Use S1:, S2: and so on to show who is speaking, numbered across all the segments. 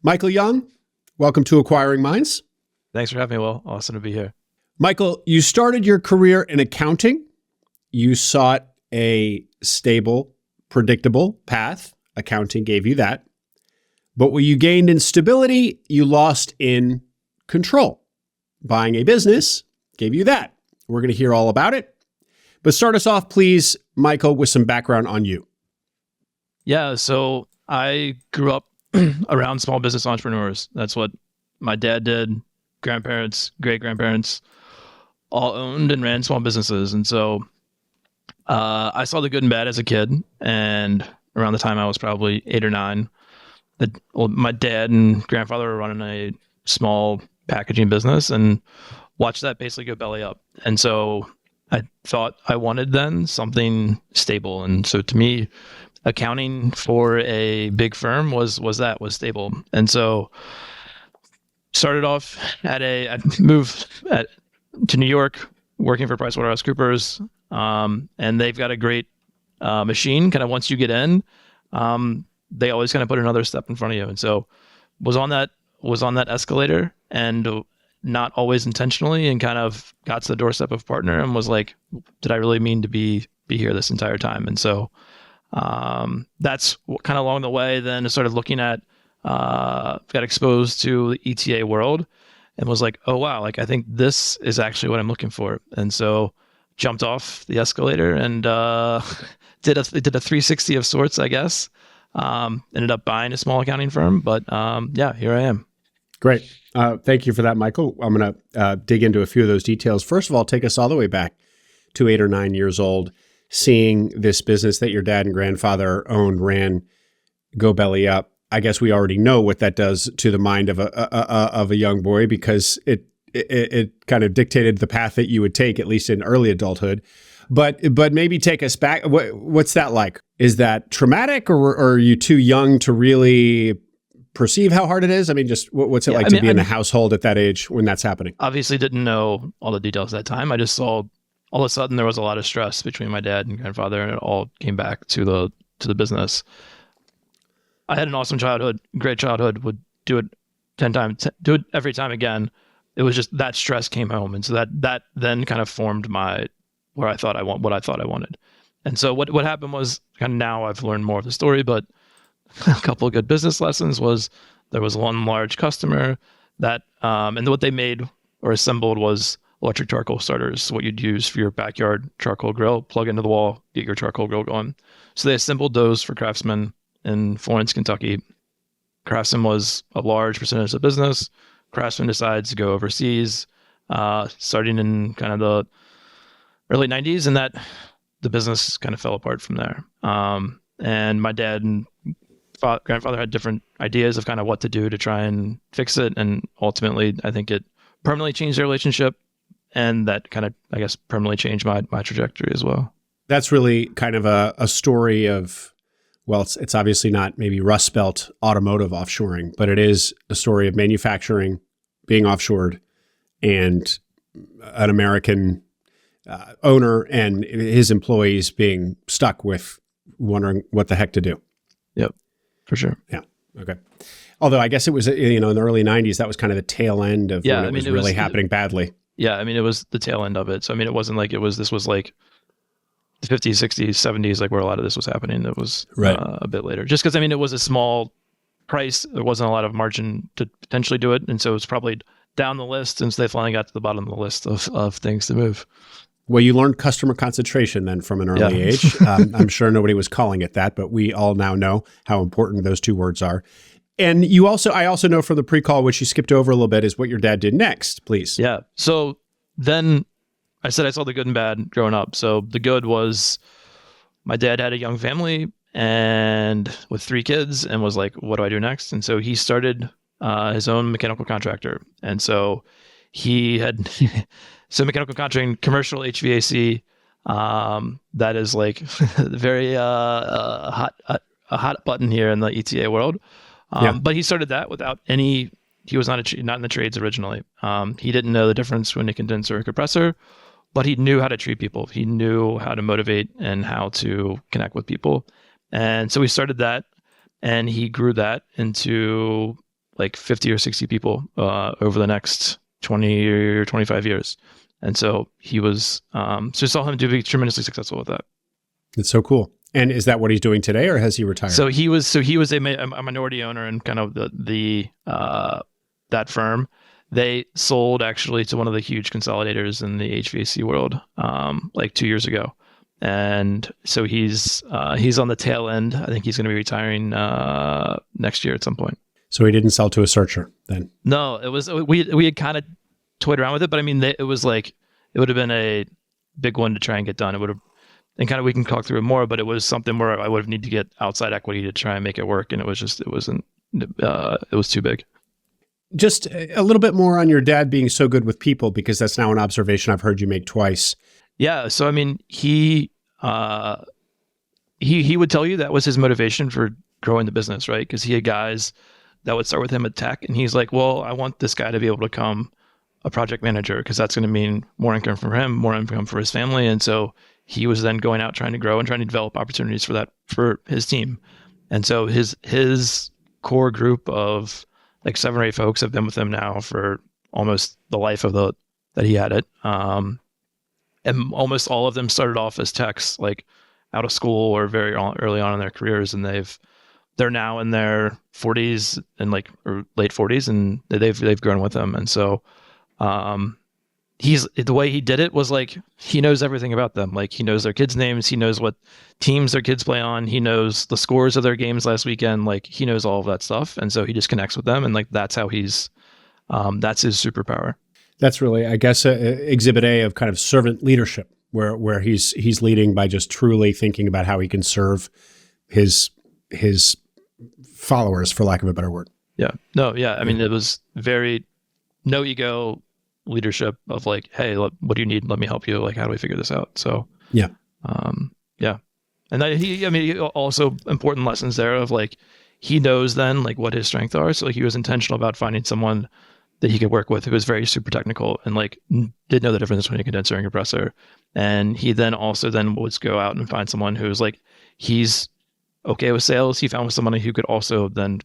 S1: Michael Young, welcome to Acquiring Minds.
S2: Thanks for having me, Will. Awesome to be here.
S1: Michael, you started your career in accounting. You sought a stable, predictable path. Accounting gave you that. But what you gained in stability, you lost in control. Buying a business gave you that. We're going to hear all about it. But start us off, please, Michael, with some background on you.
S2: Yeah, so I grew up around small business entrepreneurs. That's what my dad did. Grandparents, great-grandparents all owned and ran small businesses. And so I saw the good and bad as a kid. And around the time I was probably 8 or 9, my dad and grandfather were running a small packaging business and watched that basically go belly up. And so I thought I wanted then something stable. And so to me, accounting for a big firm was stable. And so started off I moved to New York working for PricewaterhouseCoopers. And they've got a great machine. Kind of once you get in, they always kind of put another step in front of you. And so was on that escalator, and not always intentionally, and kind of got to the doorstep of partner and was like, did I really mean to be here this entire time? And so that's kind of along the way. Then I started looking at, got exposed to the ETA world and was like, oh, wow, like I think this is actually what I'm looking for. And so jumped off the escalator and did a 360 of sorts, I guess. Ended up buying a small accounting firm, but yeah, here I am.
S1: Great. Thank you for that, Michael. I'm going to dig into a few of those details. First of all, take us all the way back to 8 or 9 years old, seeing this business that your dad and grandfather owned, ran, go belly up. I guess we already know what that does to the mind of a young boy, because it kind of dictated the path that you would take, at least in early adulthood. But maybe take us back. What's that like? Is that traumatic, or are you too young to really perceive how hard it is? I mean, just what's it like to be in a household at that age when that's happening?
S2: Obviously didn't know all the details at that time. I just saw all of a sudden there was a lot of stress between my dad and grandfather, and it all came back to the business. I had an awesome childhood, great childhood, would do it 10 times, do it every time again. It was just that stress came home. And so that then kind of formed what I thought I wanted. And so what happened was, kind of now I've learned more of the story, but a couple of good business lessons was there was one large customer that, and what they made or assembled was electric charcoal starters, what you'd use for your backyard charcoal grill, plug into the wall, get your charcoal grill going. So they assembled those for Craftsman in Florence, Kentucky. Craftsman was a large percentage of the business. Craftsman decides to go overseas, starting in kind of the early 90s, and that the business kind of fell apart from there. And my dad and grandfather had different ideas of kind of what to do to try and fix it. And ultimately, I think it permanently changed their relationship. And that kind of, I guess, permanently changed my trajectory as well.
S1: That's really kind of a story of, well, it's obviously not maybe Rust Belt automotive offshoring, but it is a story of manufacturing being offshored and an American owner and his employees being stuck with wondering what the heck to do.
S2: Yep, for sure.
S1: Yeah. Okay. Although I guess it was, in the early 90s, that was kind of the tail end of when it was really happening badly.
S2: Yeah. I mean, it was the tail end of it. So, I mean, it wasn't like this was like the 50s, 60s, 70s, like where a lot of this was happening. It was
S1: right.
S2: A bit later. Just because, I mean, it was a small price. There wasn't a lot of margin to potentially do it. And so it's probably down the list. And so they finally got to the bottom of the list of things to move.
S1: Well, you learned customer concentration then from an early age. I'm sure nobody was calling it that, but we all now know how important those two words are. And I also know from the pre-call, which you skipped over a little bit, is what your dad did next, please.
S2: Yeah. So then I said I saw the good and bad growing up. So the good was my dad had a young family and with 3 kids and was like, what do I do next? And so he started his own mechanical contractor. And so he had... So mechanical contracting, commercial HVAC, that is like very a hot button here in the ETA world. But he started that without any. He was not in the trades originally. He didn't know the difference between a condenser or a compressor, but he knew how to treat people. He knew how to motivate and how to connect with people. And so we started that, and he grew that into like 50 or 60 people over the next 20 or 25 years. And so he was, so saw him to be tremendously successful with that.
S1: It's so cool. And is that what he's doing today, or has he retired?
S2: So he was a minority owner in kind of that firm. They sold actually to one of the huge consolidators in the HVAC world, like 2 years ago. And so he's on the tail end. I think he's going to be retiring next year at some point.
S1: So he didn't sell to a searcher then?
S2: No, it was we had kind of toyed around with it, but I mean, it was like it would have been a big one to try and get done. It would have, and kind of we can talk through it more, but it was something where I would have needed to get outside equity to try and make it work, and it was too big.
S1: Just a little bit more on your dad being so good with people, because that's now an observation I've heard you make twice.
S2: Yeah, so I mean, he would tell you that was his motivation for growing the business, right? Because he had guys that would start with him at tech, and he's like, well, I want this guy to be able to become a project manager, because that's going to mean more income for him, more income for his family. And so he was then going out trying to grow and trying to develop opportunities for his team. And so his core group of like 7 or 8 folks have been with him now for almost the life of that he had it. And almost all of them started off as techs, like out of school or very early on in their careers, and they're now in their 40s and like or late 40s, and they've grown with him. And so the way he did it was like he knows everything about them. Like he knows their kids' names, he knows what teams their kids play on, he knows the scores of their games last weekend, like he knows all of that stuff. And so he just connects with them, and like that's how that's his superpower. That's really, I guess, exhibit A of kind of servant leadership, where he's leading by just truly thinking about how he can serve his followers, for lack of a better word. Yeah. No, yeah. I mean, it was very no ego leadership of like, hey, what do you need? Let me help you. Like, how do we figure this out? So yeah. Yeah. And he also important lessons there of like, he knows then like what his strengths are. So like he was intentional about finding someone that he could work with who was very super technical and like did know the difference between a condenser and compressor. And he then would go out and find someone who's like, he's okay with sales. He found somebody who could also then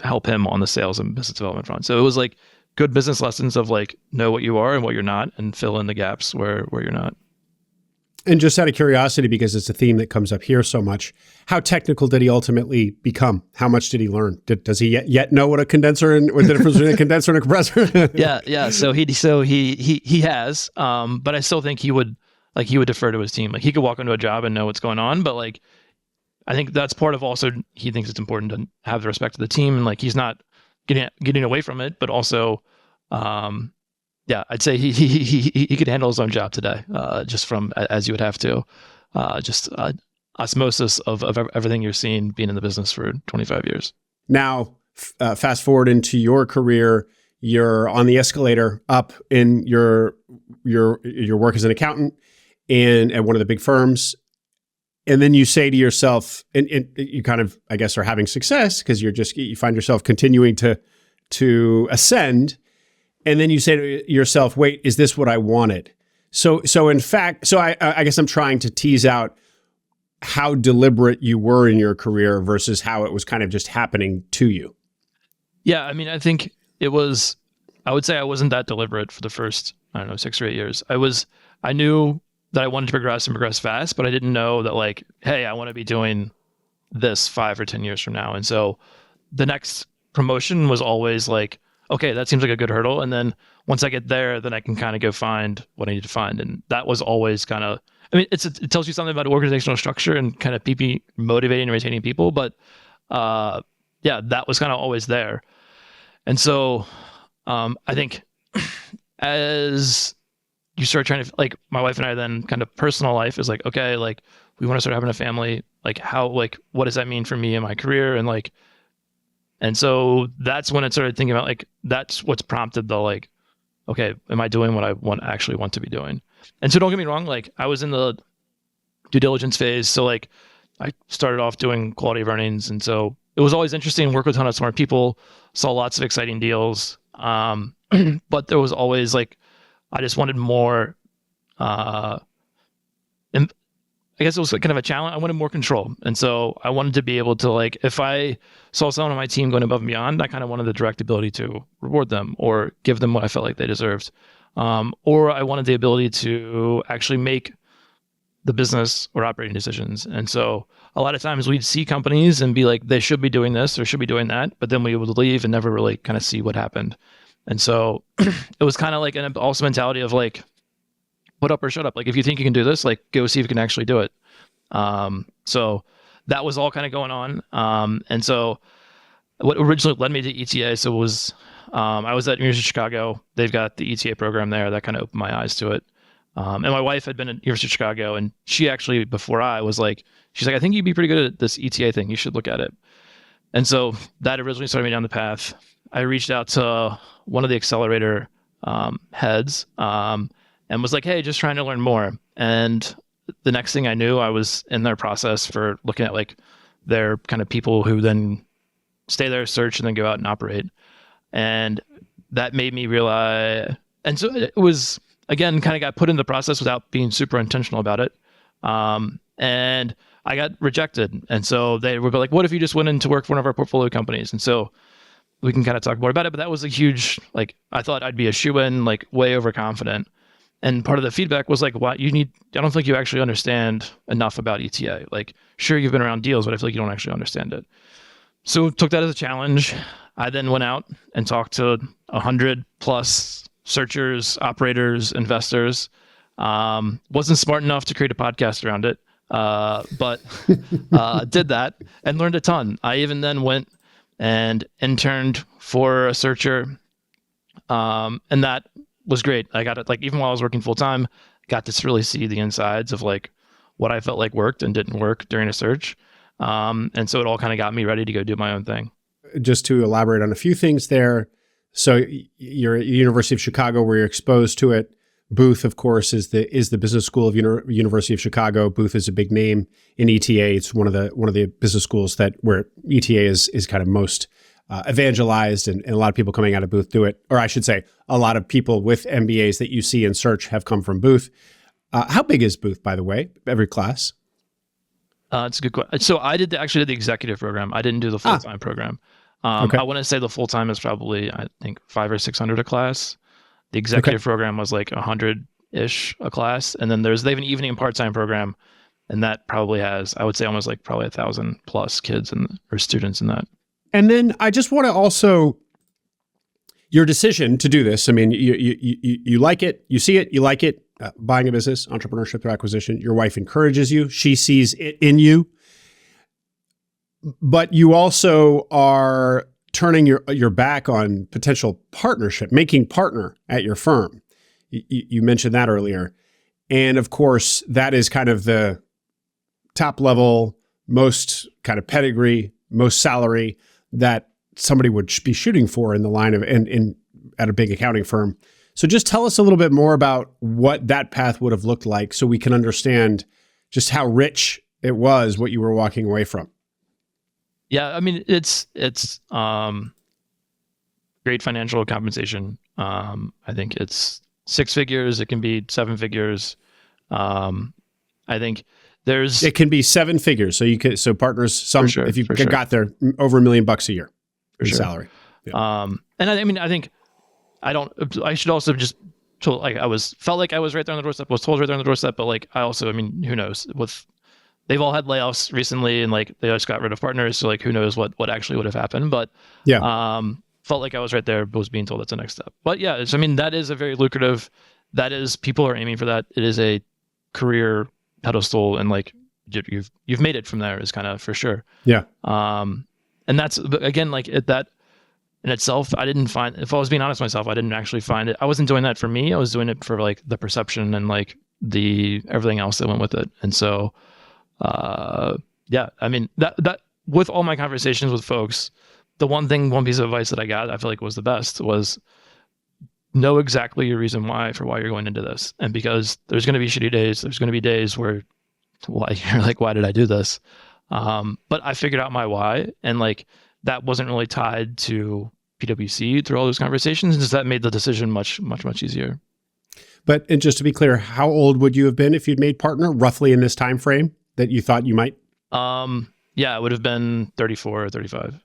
S2: help him on the sales and business development front. So it was like good business lessons of like, know what you are and what you're not, and fill in the gaps where you're not. And just out of curiosity, because it's a theme that comes up here so much, how technical did he ultimately become? How much did he learn? Does he yet know what a condenser and what the difference between a condenser and a compressor? Yeah. So he has, but I still think he would defer to his team. Like he could walk into a job and know what's going on, but like I think that's part of also he thinks it's important to have the respect of the team, and like he's not getting away from it, but also. Yeah, I'd say he could handle his own job today, just from as you would have to, just osmosis of everything you're seeing being in the business for 25 years. Now, fast forward into your career, you're on the escalator up in your work as an accountant and at one of the big firms, and then you say to yourself, and you kind of, I guess, are having success because you find yourself continuing to ascend. And then you say to yourself, wait, is this what I wanted? So in fact, I guess I'm trying to tease out how deliberate you were in your career versus how it was kind of just happening to you. Yeah, I mean, I think I would say I wasn't that deliberate for the first, 6 or 8 years. I knew that I wanted to progress fast, but I didn't know that like, hey, I want to be doing this 5 or 10 years from now. And so the next promotion was always like, okay, that seems like a good hurdle. And then once I get there, then I can kind of go find what I need to find. And that was always kind of, it tells you something about organizational structure and kind of motivating and retaining people. But yeah, that was kind of always there. And so I think as you start trying to, like my wife and I then kind of personal life is like, okay, like we want to start having a family. Like how, like, what does that mean for me in my career? And so that's when I started thinking about like, that's what's prompted the like, okay, am I doing what I actually want to be doing? And so don't get me wrong, like I was in the due diligence phase. So like I started off doing quality of earnings. And so it was always interesting, work with a ton of smart people, saw lots of exciting deals. But there was always like, I just wanted more, I guess it was kind of a challenge. I wanted more control. And so I wanted to be able to, like, if I saw someone on my team going above and beyond, I kind of wanted the direct ability to reward them or give them what I felt like they deserved. Or I wanted the ability to actually make the business or operating decisions. And so a lot of times we'd see companies and be like, they should be doing this or should be doing that, but then we would leave and never really kind of see what happened. And so it was kind of like an also mentality of like, put up or shut up. Like, if you think you can do this, like, go see if you can actually do it. So that was all kind of going on. And so what originally led me to ETA, so was I was at University of Chicago. They've got the ETA program there. That kind of opened my eyes to it. And my wife had been at University of Chicago, and she actually, before I was like, she's like, I think you'd be pretty good at this ETA thing. You should look at it. And so that originally started me down the path. I reached out to one of the accelerator heads and was like, hey, just trying to learn more. And the next thing I knew, I was in their process for looking at like their kind of people who then stay there, search, and then go out and operate. And that made me realize, and so it was, again, kind of got put in the process without being super intentional about it. And I got rejected. And so they were like, what if you just went in to work for one of our portfolio companies? And so we can kind of talk more about it, but that was a huge, like, I thought I'd be a shoo-in, like way overconfident. And part of the feedback was like, what I don't think you actually understand enough about ETA. Like, sure, you've been around deals, but I feel like you don't actually understand it. So took that as a challenge. I then went out and talked to 100 plus searchers, operators, investors. Wasn't smart enough to create a podcast around it, but did that and learned a ton. I even then went and interned for a searcher, and that was great. I got it, like, even while I was working full time, got to really see the insides of like what I felt like worked and didn't work during a search. And so it all kind of got me ready to go do my own thing.
S1: Just to elaborate on a few things there. So you're at University of Chicago where you're exposed to it. Booth, of course, is the business school of University of Chicago. Booth is a big name in ETA. It's one of the business schools where ETA is kind of most evangelized, and a lot of people coming out of Booth do it. Or I should say, a lot of people with MBAs that you see in search have come from Booth. How big is Booth, by the way? Every class?
S2: It's a good question. So I actually did the executive program. I didn't do the full-time program.
S1: Okay.
S2: I want to say the full-time is probably, I think, 500 or 600 a class. The executive program was like 100-ish a class. And then they have an evening and part-time program. And that probably has, I would say, almost like probably 1,000 plus kids or students in that.
S1: And then I just want to also, your decision to do this, I mean, you like it, you see it, you like it, buying a business, entrepreneurship through acquisition. Your wife encourages you. She sees it in you. But you also are turning your back on potential partnership, making partner at your firm. You mentioned that earlier. And of course, that is kind of the top level, most kind of pedigree, most salary that somebody would be shooting for in the line of at a big accounting firm. So just tell us a little bit more about what that path would have looked like so we can understand just how rich it was, what you were walking away from.
S2: Yeah, I mean, it's great financial compensation. I think it's 6 figures. It can be 7 figures. I think it can be 7 figures. So partners, if you got there, over $1 million a year in salary. Yeah. And I think I should also just felt like I was right there on the doorstep, was told right there on the doorstep, but like, I also, who knows, they've all had layoffs recently and like they just got rid of partners. So like, who knows what actually would have happened, but felt like I was right there, but was being told that's the next step. But yeah, that is a very lucrative, people are aiming for that. It is a career pedestal, and like you've made it from there is kind of for sure.
S1: Yeah.
S2: And that's, again, like that in itself, I didn't find, if I was being honest with myself, I didn't actually find it. I wasn't doing that for me. I was doing it for like the perception and like everything else that went with it. And so, that with all my conversations with folks, the one piece of advice that I got, I feel like was the best, was know exactly your reason why you're going into this. And because there's going to be shitty days, there's going to be days where you're like, why did I do this? But I figured out my why, and like that wasn't really tied to PwC through all those conversations, and that made the decision much, much, much easier.
S1: But and just to be clear, how old would you have been if you'd made partner, roughly in this time frame that you thought you might?
S2: Yeah, it would have been 34 or 35.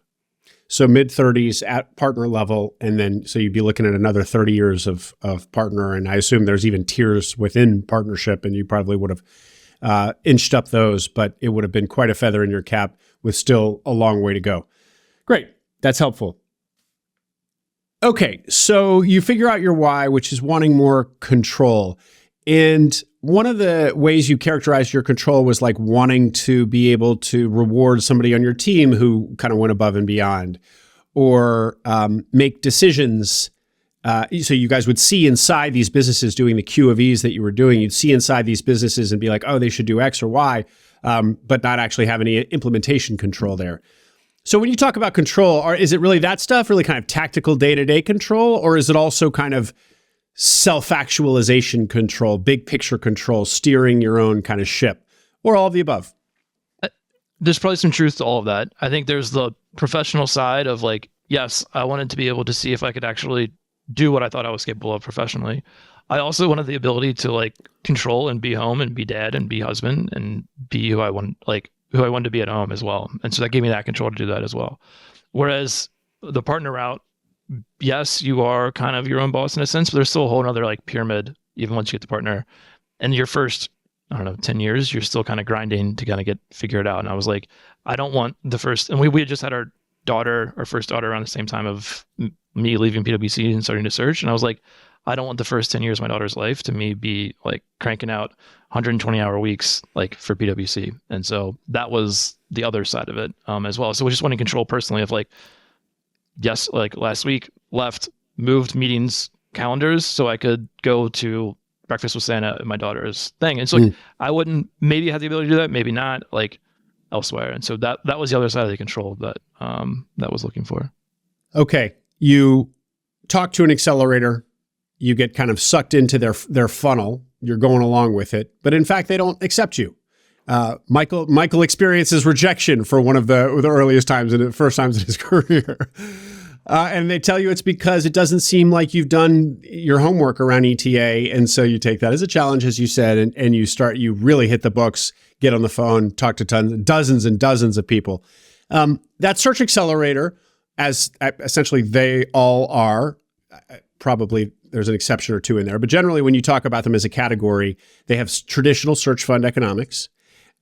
S1: So mid 30s at partner level, and then so you'd be looking at another 30 years of partner. And I assume there's even tiers within partnership, and you probably would have inched up those, but it would have been quite a feather in your cap with still a long way to go. Great. That's helpful. Okay, so you figure out your why, which is wanting more control. And one of the ways you characterized your control was like wanting to be able to reward somebody on your team who kind of went above and beyond, or make decisions. So you guys would see inside these businesses doing the Q of E's that you were doing. You'd see inside these businesses and be like, oh, they should do X or Y, but not actually have any implementation control there. So when you talk about control, is it really that stuff, really kind of tactical day-to-day control, or is it also kind of self-actualization control, big picture control, steering your own kind of ship, or all of the above?
S2: There's probably some truth to all of that. I think there's the professional side of like, yes, I wanted to be able to see if I could actually do what I thought I was capable of professionally. I also wanted the ability to like control and be home and be dad and be husband and be who I wanted to be at home as well. And so that gave me that control to do that as well. Whereas the partner route, yes, you are kind of your own boss in a sense, but there's still a whole other like pyramid, even once you get the partner. And your first, 10 years, you're still kind of grinding to kind of figure it out. And I was like, I don't want the first, and we had just had our first daughter around the same time of me leaving PwC and starting to search. And I was like, I don't want the first 10 years of my daughter's life to me be like cranking out 120-hour weeks like for PwC. And so that was the other side of it as well. So we just wanted control personally of like, yes, like last week moved meetings calendars so I could go to breakfast with Santa at my daughter's thing. And so like, I wouldn't maybe have the ability to do that, maybe not like elsewhere. And so that was the other side of the control that that was looking for. Okay.
S1: You talk to an accelerator, you get kind of sucked into their funnel. You're going along with it, but in fact, they don't accept you. Michael experiences rejection for one of the earliest times and the first times in his career. And they tell you it's because it doesn't seem like you've done your homework around ETA. And so you take that as a challenge, as you said, and you really hit the books, get on the phone, talk to dozens and dozens of people. That search accelerator, as essentially they all are, probably there's an exception or two in there, but generally when you talk about them as a category, they have traditional search fund economics.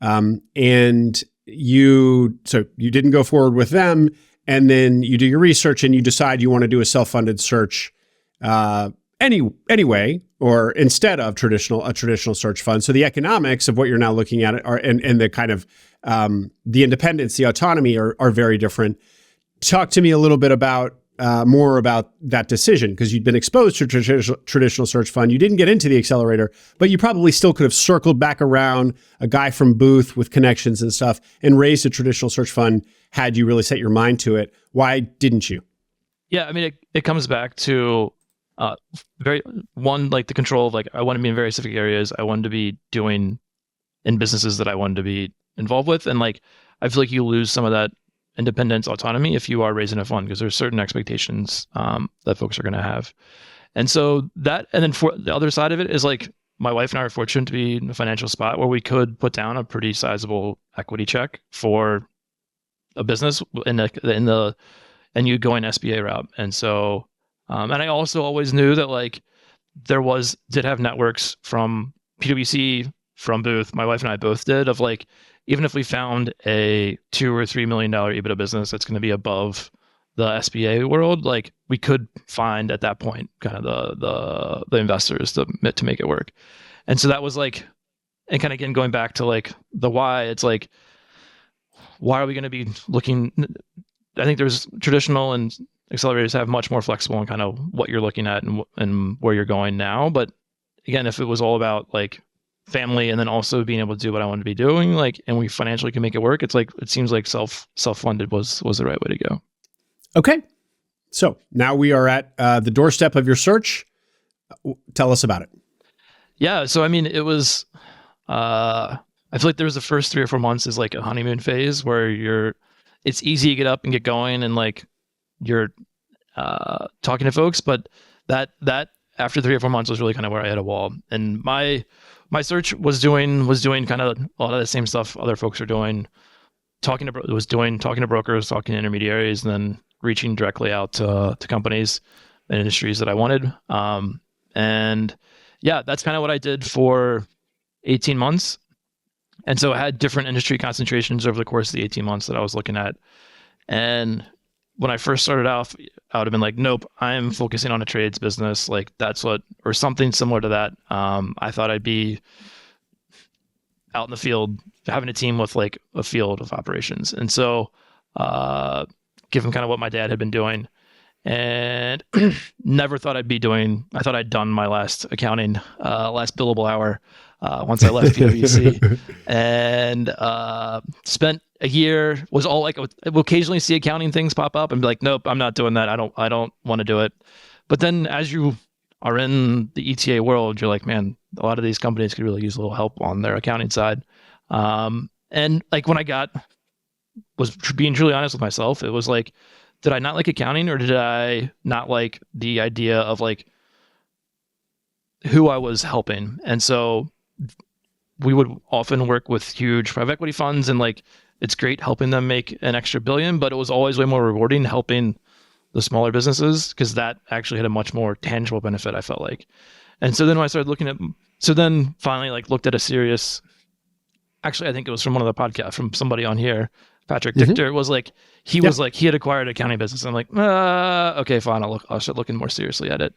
S1: And you didn't go forward with them, and then you do your research and you decide you want to do a self-funded search anyway, or instead of a traditional search fund. So the economics of what you're now looking at are and the kind of the independence, the autonomy are very different. Talk to me a little bit about more about that decision, because you'd been exposed to traditional search fund. You didn't get into the accelerator, but you probably still could have circled back around a guy from Booth with connections and stuff and raised a traditional search fund had you really set your mind to it. Why didn't you?
S2: Yeah, I mean, it comes back to like the control of like, I want to be in very specific areas. I wanted to be doing in businesses that I wanted to be involved with. And like, I feel like you lose some of that independence, autonomy if you are raising a fund, because there's certain expectations that folks are going to have. And so that, and then for the other side of it is like, my wife and I are fortunate to be in a financial spot where we could put down a pretty sizable equity check for a business and you go an SBA route. And so, and I also always knew that like did have networks from PwC, from Booth, my wife and I both did, of like, even if we found a $2 or $3 million EBITDA business that's going to be above the SBA world, like we could find at that point kind of the investors to make it work. And so that was like, and kind of again going back to like the why, it's like, why are we going to be looking? I think there's traditional and accelerators have much more flexible in kind of what you're looking at and where you're going now. But again, if it was all about like family and then also being able to do what I wanted to be doing, like, and we financially can make it work, it's like, it seems like self-funded was the right way to go. Okay.
S1: So now we are at the doorstep of your search. Tell us about it.
S2: Yeah. So, I mean, it was, I feel like there was the first 3 or 4 months is like a honeymoon phase where it's easy to get up and get going and like you're talking to folks, but that after 3 or 4 months was really kind of where I hit a wall. And my search was doing kind of a lot of the same stuff other folks are doing, talking to brokers, talking to intermediaries, and then reaching directly out to companies and industries that I wanted. And yeah, that's kind of what I did for 18 months. And so I had different industry concentrations over the course of the 18 months that I was looking at. And when I first started off, I would have been like, nope, I'm focusing on a trades business. Like or something similar to that. I thought I'd be out in the field, having a team with like a field of operations. And so, given kind of what my dad had been doing, and never thought I thought I'd done my last accounting, last billable hour, once I left PwC, and spent a year, was all like, I would occasionally see accounting things pop up and be like, nope, I'm not doing that. I don't want to do it. But then as you are in the ETA world, you're like, man, a lot of these companies could really use a little help on their accounting side. And like when was being truly honest with myself, it was like, did I not like accounting, or did I not like the idea of like who I was helping? And so we would often work with huge private equity funds, and like, it's great helping them make an extra billion, but it was always way more rewarding helping the smaller businesses, because that actually had a much more tangible benefit, I felt like. And so then when I started finally like looked at a serious, actually, I think it was from one of the podcasts from somebody on here, Patrick Dichter, was like, he had acquired an accounting business. I'm like, okay, fine. I'll start looking more seriously at it.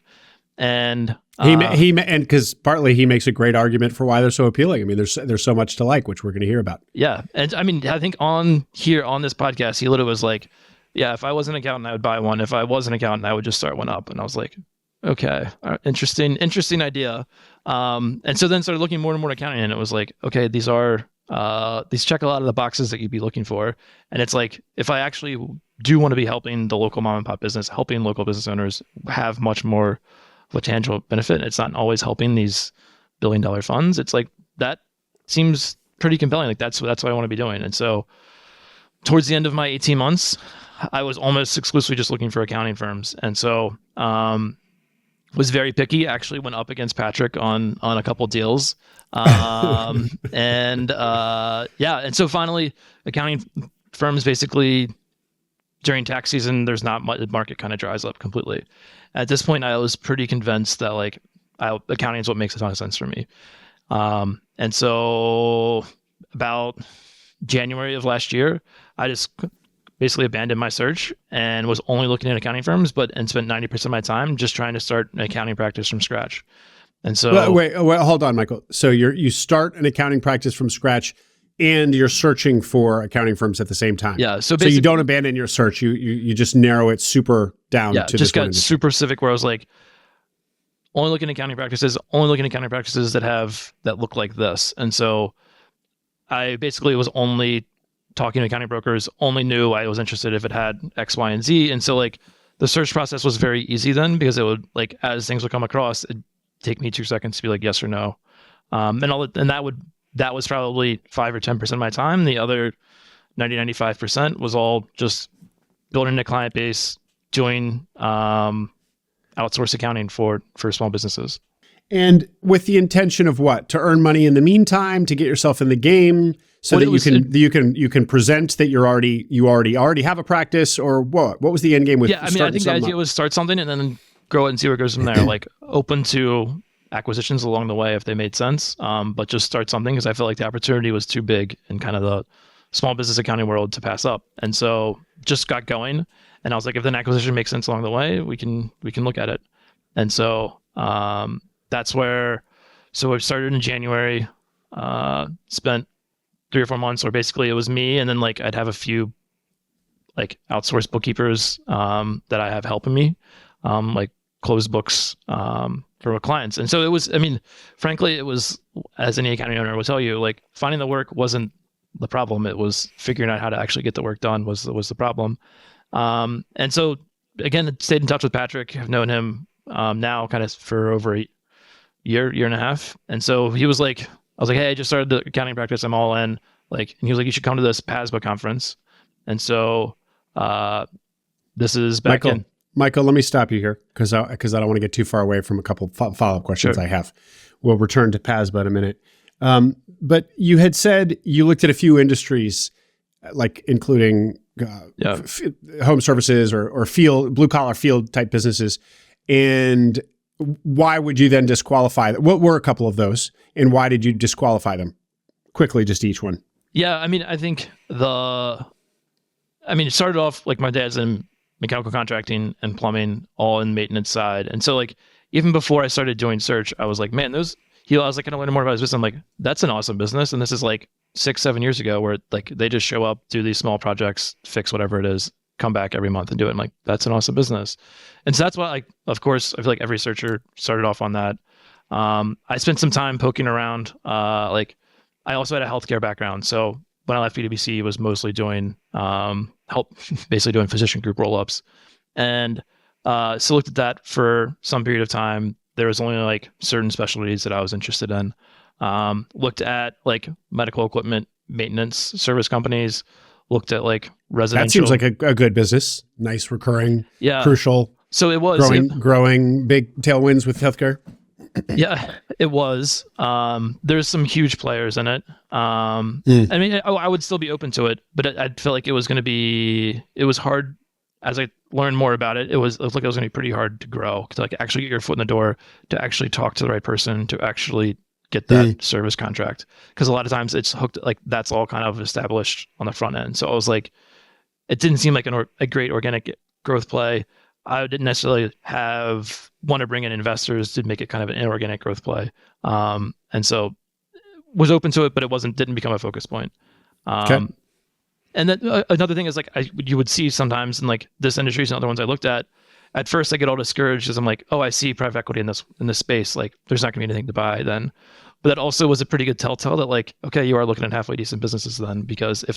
S2: And
S1: and because partly he makes a great argument for why they're so appealing. I mean, there's so much to like, which we're going to hear about.
S2: Yeah. And I mean, I think on this podcast, he literally was like, yeah, if I was an accountant, I would buy one. If I was an accountant, I would just start one up. And I was like, okay, interesting idea. And so then started looking more and more at accounting, and it was like, okay, these check a lot of the boxes that you'd be looking for. And it's like, if I actually do want to be helping the local mom and pop business, helping local business owners have much more of a tangible benefit, it's not always helping these billion-dollar funds. It's like, that seems pretty compelling. Like that's what I want to be doing. And so towards the end of my 18 months, I was almost exclusively just looking for accounting firms. And so, was very picky, actually went up against Patrick on a couple deals. And so finally accounting firms, basically during tax season, there's not much, the market kind of dries up completely. At this point, I was pretty convinced that like accounting is what makes a ton of sense for me. And so about January of last year, I just basically abandoned my search and was only looking at accounting firms, and spent 90% of my time just trying to start an accounting practice from scratch. And so
S1: wait, hold on, Michael. So you start an accounting practice from scratch, and you're searching for accounting firms at the same time.
S2: Yeah. So
S1: you don't abandon your search. You just narrow it super down.
S2: Yeah.
S1: To
S2: just
S1: this
S2: got super specific, where I was like, only looking at accounting practices that look like this. And so I basically was only talking to accounting brokers, only knew I was interested if it had X, Y, and Z. And so like the search process was very easy then, because it would, like, as things would come across, it'd take me 2 seconds to be like, yes or no. And that was probably 5 or 10% of my time. The other 95% was all just building a client base, doing outsource accounting for small businesses.
S1: And with the intention of what? To earn money in the meantime, to get yourself in the game, so that you can present that you already have a practice, or what? What was the end game with?
S2: Yeah, I mean, I think the idea was start something and then grow it and see where it goes from there. Like, open to acquisitions along the way if they made sense, but just start something, because I felt like the opportunity was too big in kind of the small business accounting world to pass up. And so just got going, and I was like, if an acquisition makes sense along the way, we can look at it. And so that's where. So I started in January, spent 3 or 4 months, or basically it was me, and then like I'd have a few like outsourced bookkeepers that I have helping me, like close books for clients. And so it was, I mean, frankly, it was, as any accounting owner will tell you, like, finding the work wasn't the problem. It was figuring out how to actually get the work done was the problem. And so again, stayed in touch with Patrick. I've known him now kind of for over a year and a half. And so he was like, I was like, hey, I just started the accounting practice. I'm all in. Like, and he was like, you should come to this PASBA conference. And so this is back
S1: Michael,
S2: in.
S1: Michael, let me stop you here because I don't want to get too far away from a couple follow-up questions I have. We'll return to PASBA in a minute. But you had said you looked at a few industries, like including home services or field, blue-collar field type businesses. And why would you then disqualify them? What were a couple of those? And why did you disqualify them? Quickly, just each one.
S2: Yeah, I mean, I think it started off like my dad's in mechanical contracting and plumbing, all in maintenance side. And so like, even before I started doing search, I was like, man, I was like, I want to learn more about his business. I'm like, that's an awesome business. And this is like 6-7 years ago where like they just show up, do these small projects, fix whatever it is, come back every month and do it. I'm like, that's an awesome business. And so that's why, like, of course, I feel like every searcher started off on that. I spent some time poking around. Like I also had a healthcare background. So when I left PwC, was mostly doing basically doing physician group roll-ups. And so looked at that for some period of time. There was only like certain specialties that I was interested in. Looked at like medical equipment maintenance service companies, looked at like residential.
S1: That seems like a good business. Nice, recurring, crucial.
S2: So it was
S1: growing big tailwinds with healthcare.
S2: Yeah, it was. There's some huge players in it. I mean, I would still be open to it, but I feel like it was hard as I learned more about it. It looked like it was going to be pretty hard to grow, to like actually get your foot in the door, to actually talk to the right person, to actually get that service contract. Because a lot of times it's hooked, like that's all kind of established on the front end. So I was like, it didn't seem like a great organic growth play. I didn't necessarily want to bring in investors to make it kind of an inorganic growth play. And so was open to it, but didn't become a focus point. Okay. And then another thing is like, you would see sometimes in like this industry and other ones I looked at first I get all discouraged because I'm like, oh, I see private equity in this space. Like there's not gonna be anything to buy then. But that also was a pretty good telltale that like, okay, you are looking at halfway decent businesses then, because if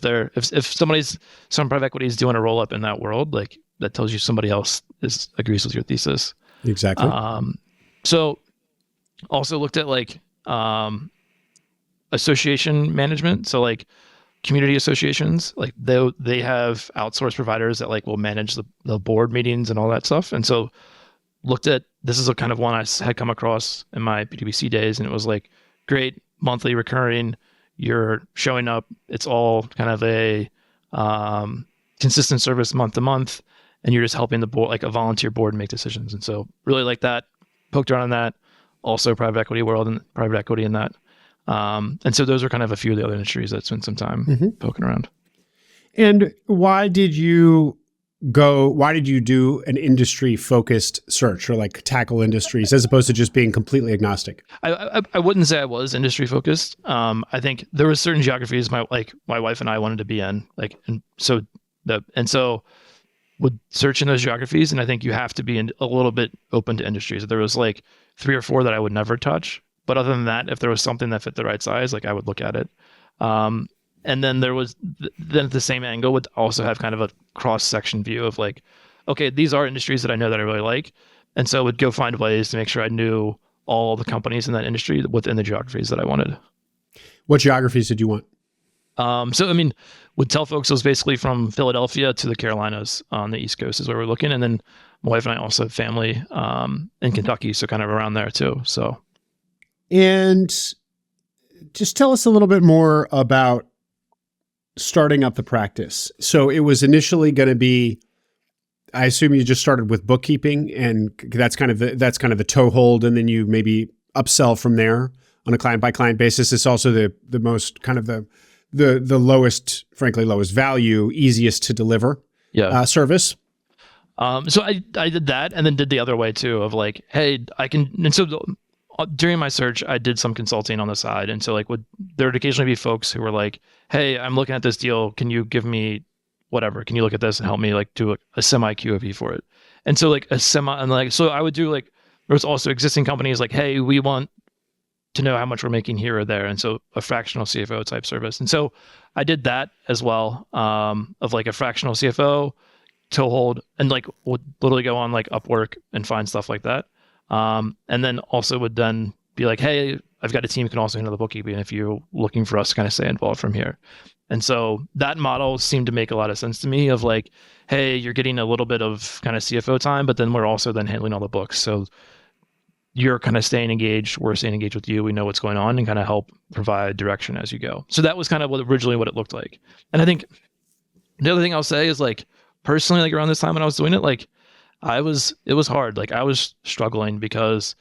S2: some private equity is doing a roll up in that world, like that tells you somebody else agrees with your thesis.
S1: Exactly.
S2: So also looked at like association management. So like community associations, like they have outsourced providers that like will manage the board meetings and all that stuff. And so looked at, this is a kind of one I had come across in my PwC days, and it was like, great, monthly recurring, you're showing up, it's all kind of a consistent service month to month, and you're just helping the board, like a volunteer board, make decisions. And so really like that, poked around on that, also private equity world and private equity in that. And so those are kind of a few of the other industries that spent some time poking around.
S1: And why did you do an industry focused search, or like tackle industries as opposed to just being completely agnostic?
S2: I wouldn't say I was industry focused. I think there were certain geographies my wife and I wanted to be in, like, and so would search in those geographies. And I think you have to be a little bit open to industries. There was like 3 or 4 that I would never touch. But other than that, if there was something that fit the right size, like I would look at it. And then there was then the same angle would also have kind of a cross-section view of like, okay, these are industries that I know that I really like. And so I would go find ways to make sure I knew all the companies in that industry within the geographies that I wanted.
S1: What geographies did you want?
S2: So, I mean, would tell folks it was basically from Philadelphia to the Carolinas on the East Coast is where we're looking. And then my wife and I also have family in Kentucky, so kind of around there too. So,
S1: and just tell us a little bit more about starting up the practice. So it was initially going to be, I assume you just started with bookkeeping, and that's kind of the toehold, and then you maybe upsell from there on a client by client basis. It's also the most kind of the lowest, frankly, lowest value, easiest to deliver service.
S2: So I did that, and then did the other way too, of like, hey, I can, and so during my search, I did some consulting on the side. And so like there would occasionally be folks who were like, hey, I'm looking at this deal. Can you give me whatever? Can you look at this and help me like do a semi QOV for it? And so like so I would do like, there was also existing companies like, hey, we want to know how much we're making here or there. And so a fractional CFO type service. And so I did that as well, of like a fractional CFO toehold, and like would literally go on like Upwork and find stuff like that. And then also would then be like, hey, I've got a team who can also handle the bookkeeping if you're looking for us to kind of stay involved from here. And so that model seemed to make a lot of sense to me of like, hey, you're getting a little bit of kind of CFO time, but then we're also then handling all the books. So you're kind of staying engaged, we're staying engaged with you, we know what's going on, and kind of help provide direction as you go. So that was kind of originally what it looked like. And I think the other thing I'll say is like, personally, like around this time when I was doing it, like it was hard. Like I was struggling because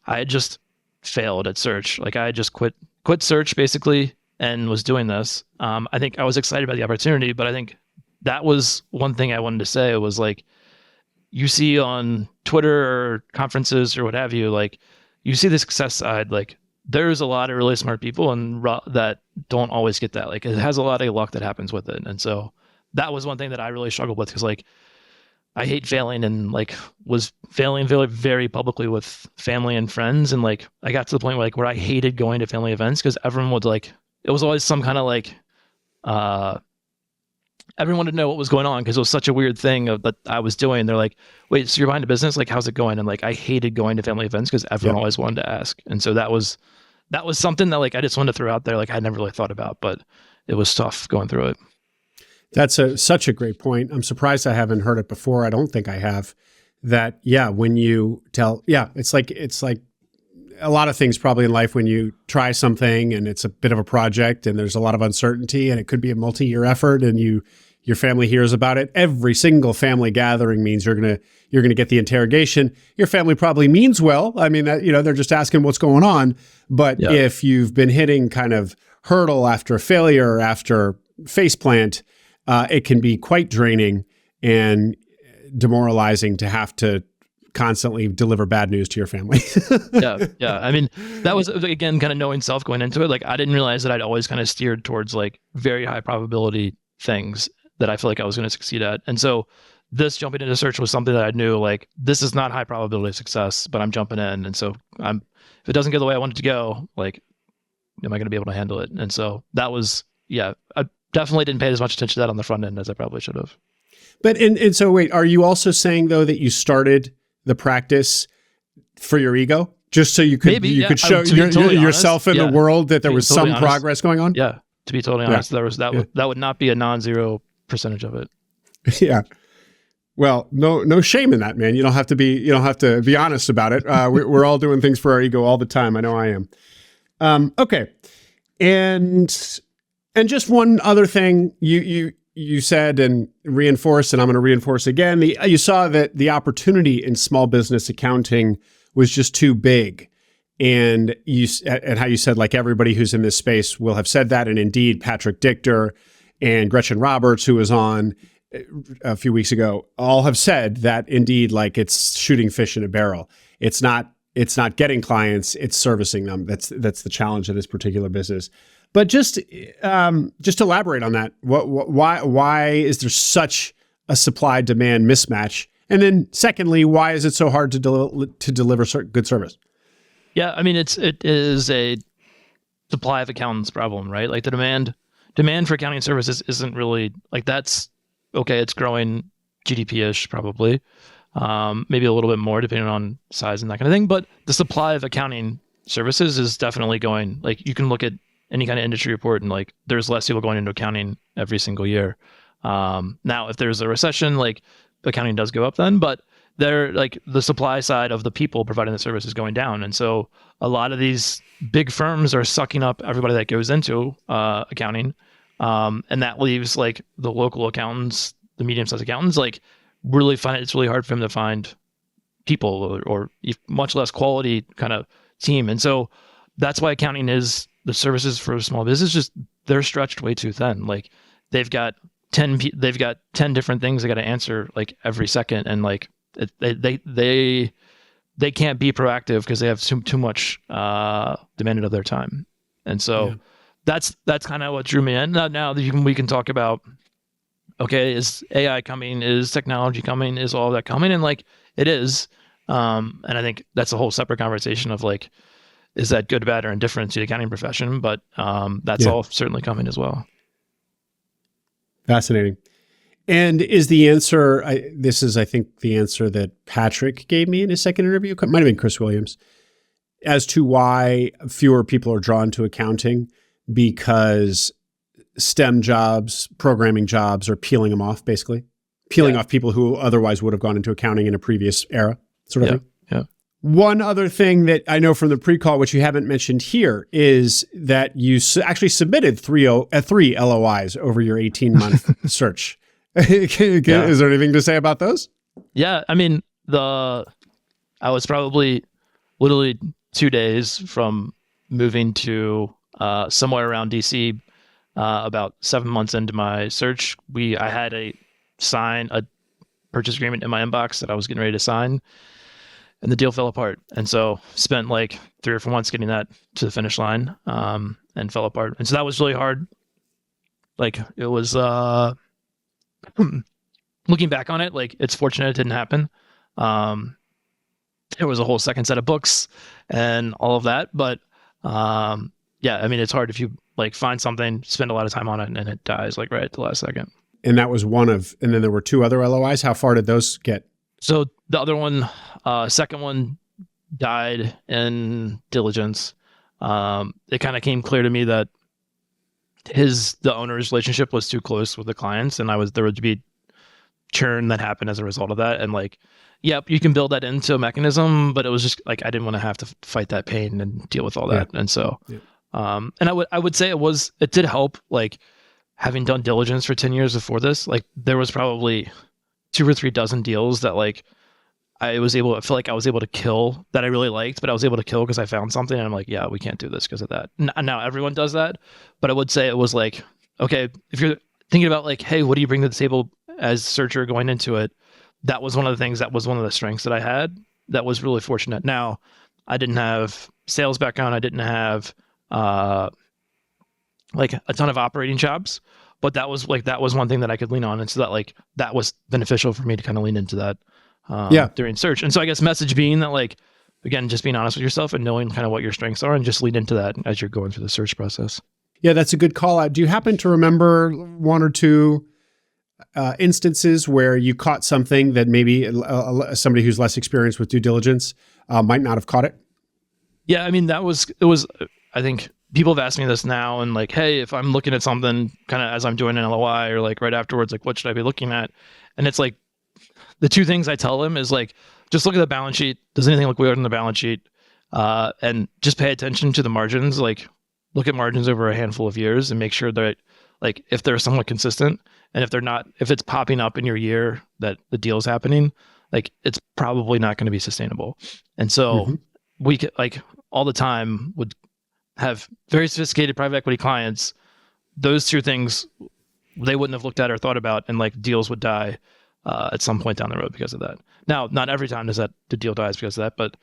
S2: I had just failed at search. Like I had just quit search basically and was doing this. I think I was excited about the opportunity, but I think that was one thing I wanted to say was like, you see on Twitter or conferences or what have you, like you see the success side, like there's a lot of really smart people and that don't always get that. Like it has a lot of luck that happens with it. And so that was one thing that I really struggled with because like I hate failing and like was failing very, very publicly with family and friends. And like I got to the point where I hated going to family events because everyone would like, it was always some kind of like, everyone wanted to know what was going on because it was such a weird thing that I was doing. They're like, wait, so you're behind a business? Like, how's it going? And like, I hated going to family events because everyone always wanted to ask. And so that was something that like, I just wanted to throw out there. Like I never really thought about, but it was tough going through it.
S1: That's such a great point. I'm surprised I haven't heard it before. I don't think I have. That, yeah, when you tell, yeah, it's like a lot of things probably in life when you try something and it's a bit of a project and there's a lot of uncertainty and it could be a multi-year effort and your family hears about it. Every single family gathering means you're gonna get the interrogation. Your family probably means well. I mean, that, they're just asking what's going on. But if you've been hitting kind of hurdle after failure after faceplant, it can be quite draining and demoralizing to have to constantly deliver bad news to your family.
S2: Yeah. I mean, that was, again, kind of knowing self going into it. Like, I didn't realize that I'd always kind of steered towards like very high probability things that I feel like I was going to succeed at. And so this jumping into search was something that I knew like, this is not high probability of success, but I'm jumping in. And so if it doesn't go the way I want it to go, like, am I going to be able to handle it? And so that was, I definitely didn't pay as much attention to that on the front end as I probably should have.
S1: But, and so wait, are you also saying though that you started the practice for your ego, just so you could show yourself in the world that there was some progress going on?
S2: Yeah, to be totally honest, that would not be a non-zero percentage of it.
S1: Yeah. Well, no shame in that, man. You don't have to be honest about it. We're all doing things for our ego all the time. I know I am. Okay, and just one other thing you said and reinforced, and I'm going to reinforce again. You saw that the opportunity in small business accounting was just too big. And how you said, like, everybody who's in this space will have said that. And indeed, Patrick Dichter and Gretchen Roberts, who was on a few weeks ago, all have said that indeed, like, it's shooting fish in a barrel. It's not getting clients, it's servicing them. That's the challenge of this particular business. But just elaborate on that. Why is there such a supply-demand mismatch? And then secondly, why is it so hard to deliver good service?
S2: Yeah, I mean, it is a supply of accountants problem, right? Like the demand for accounting services isn't really like that's okay. It's growing GDP-ish probably, maybe a little bit more depending on size and that kind of thing. But the supply of accounting services is definitely going. Like you can look at any kind of industry report and like there's less people going into accounting every single year. Now, if there's a recession, like accounting does go up then, but they're like the supply side of the people providing the service is going down. And so a lot of these big firms are sucking up everybody that goes into accounting. And that leaves like the local accountants, the medium-sized accountants, like really it's really hard for them to find people or much less quality kind of team. And so that's why accounting is the services for a small business, just they're stretched way too thin. Like they've got 10 different things they got to answer like every second. And like they can't be proactive because they have too much demanded of their time. And so that's kind of what drew me in. Now we can talk about, okay, is AI coming? Is technology coming? Is all that coming? And like it is. And I think that's a whole separate conversation of like, is that good, bad, or indifferent to the accounting profession? But that's all certainly coming as well.
S1: Fascinating. And is the answer, this is, I think, the answer that Patrick gave me in his second interview, it might have been Chris Williams, as to why fewer people are drawn to accounting, because STEM jobs, programming jobs, or peeling them off, basically? Peeling off people who otherwise would have gone into accounting in a previous era, sort of thing?
S2: Yeah.
S1: One other thing that I know from the pre-call, which you haven't mentioned here, is that you actually submitted three LOIs over your 18-month search. Is there anything to say about those?
S2: Yeah, I mean, I was probably literally 2 days from moving to somewhere around DC. About 7 months into my search, I had a purchase agreement in my inbox that I was getting ready to sign, and the deal fell apart. And so spent like 3 or 4 months getting that to the finish line, and fell apart. And so that was really hard. Like, it was looking back on it, like, it's fortunate it didn't happen. There was a whole second set of books and all of that, but yeah, I mean, it's hard if you like find something, spend a lot of time on it, and it dies like right at the last second.
S1: And that was and then there were 2 other LOIs. How far did those get?
S2: So the other one, second one, died in diligence. It kind of came clear to me that the owner's relationship was too close with the clients, and there would be churn that happened as a result of that. And like, yep, you can build that into a mechanism, but it was just like, I didn't want to have to fight that pain and deal with all that. And so, and I would say it did help, like, having done diligence for 10 years before this. Like, there was probably 2 or 3 dozen deals that like I feel like I was able to kill, that I really liked, but I was able to kill because I found something, and I'm like, yeah, we can't do this because of that. Now everyone does that, but I would say it was like, okay, if you're thinking about like, hey, what do you bring to the table as searcher going into it? That was one of the things, that was one of the strengths that I had. That was really fortunate. Now, I didn't have sales background. I didn't have like a ton of operating jobs, but that was one thing that I could lean on. And so that was beneficial for me to kind of lean into that during search. And so I guess message being that, like, again, just being honest with yourself and knowing kind of what your strengths are, and just lean into that as you're going through the search process. Yeah,
S1: that's a good call out. Do you happen to remember 1 or 2 instances where you caught something that maybe somebody who's less experienced with due diligence might not have caught it?
S2: Yeah, I mean, it was, I think people have asked me this now, and like, hey, if I'm looking at something kind of as I'm doing an LOI or like right afterwards, like, what should I be looking at? And it's like, the 2 things I tell them is like, just look at the balance sheet. Does anything look weird in the balance sheet? And just pay attention to the margins. Like, look at margins over a handful of years and make sure that, like, if they're somewhat consistent, and if it's popping up in your year that the deal's happening, like, it's probably not going to be sustainable. And so we could, like, all the time would have very sophisticated private equity clients. Those 2 things they wouldn't have looked at or thought about, and like, deals would die at some point down the road because of that. Now, not every time the deal dies because of that, but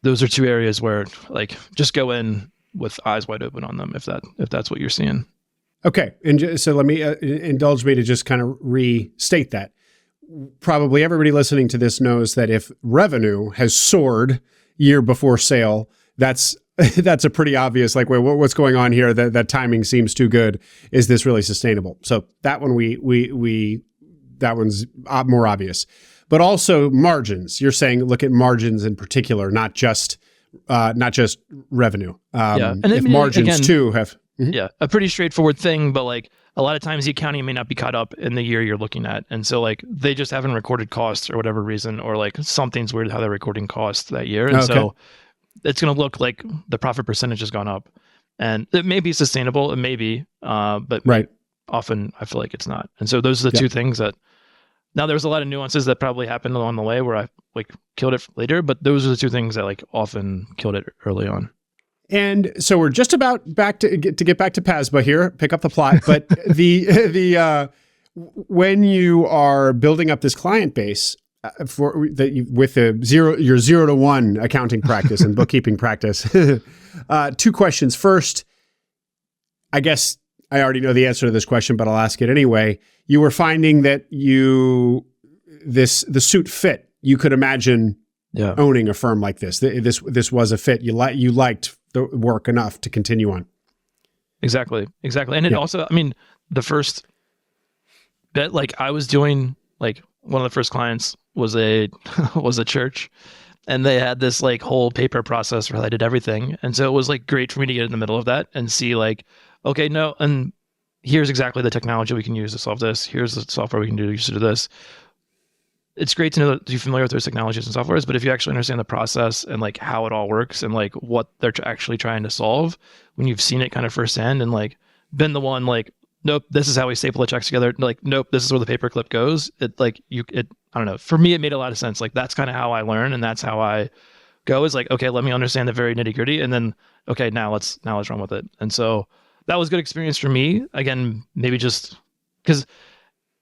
S2: those are 2 areas where, like, just go in with eyes wide open on them if that's what you're seeing.
S1: Okay. And so let me indulge me to just kind of restate that. Probably everybody listening to this knows that if revenue has soared year before sale, that's a pretty obvious, like, wait, what's going on here? That timing seems too good. Is this really sustainable? So that one that one's more obvious. But also margins. You're saying look at margins in particular, not just revenue. And if margins again, too have
S2: a pretty straightforward thing, but like, a lot of times the accounting may not be caught up in the year you're looking at, and so like, they just haven't recorded costs or whatever reason, or like something's weird how they're recording costs that year, and so it's going to look like the profit percentage has gone up, and it may be sustainable, it may be, but often I feel like it's not. And so those are the 2 things that. Now, there's a lot of nuances that probably happened along the way where I like killed it later, but those are the 2 things that like often killed it early on.
S1: And so we're just about to get back to PASBA here, pick up the plot. But when you are building up this client base with your 0 to 1 accounting practice and bookkeeping practice, 2 questions. First, I guess I already know the answer to this question, but I'll ask it anyway. You were finding that the suit fit. You could imagine owning a firm like this. This was a fit. You liked the work enough to continue on. Exactly. And it also, I mean, the first bit, like, I was doing, like, one of the first clients was a church, and they had this like whole paper process where I did everything. And so it was like great for me to get in the middle of that and see like, okay, no, and
S2: here's exactly the technology we can use to solve this. Here's the software we can use to do this. It's great to know that you're familiar with those technologies and softwares, but if you actually understand the process and like how it all works and like what they're actually trying to solve, when you've seen it kind of firsthand and like been the one like, nope, this is how we staple the checks together. Like, nope, this is where the paperclip goes. I don't know. For me, it made a lot of sense. Like that's kind of how I learn, and that's how I go. Is like, okay, let me understand the very nitty gritty, and then okay, now let's run with it. And so that was a good experience for me. Again, maybe just because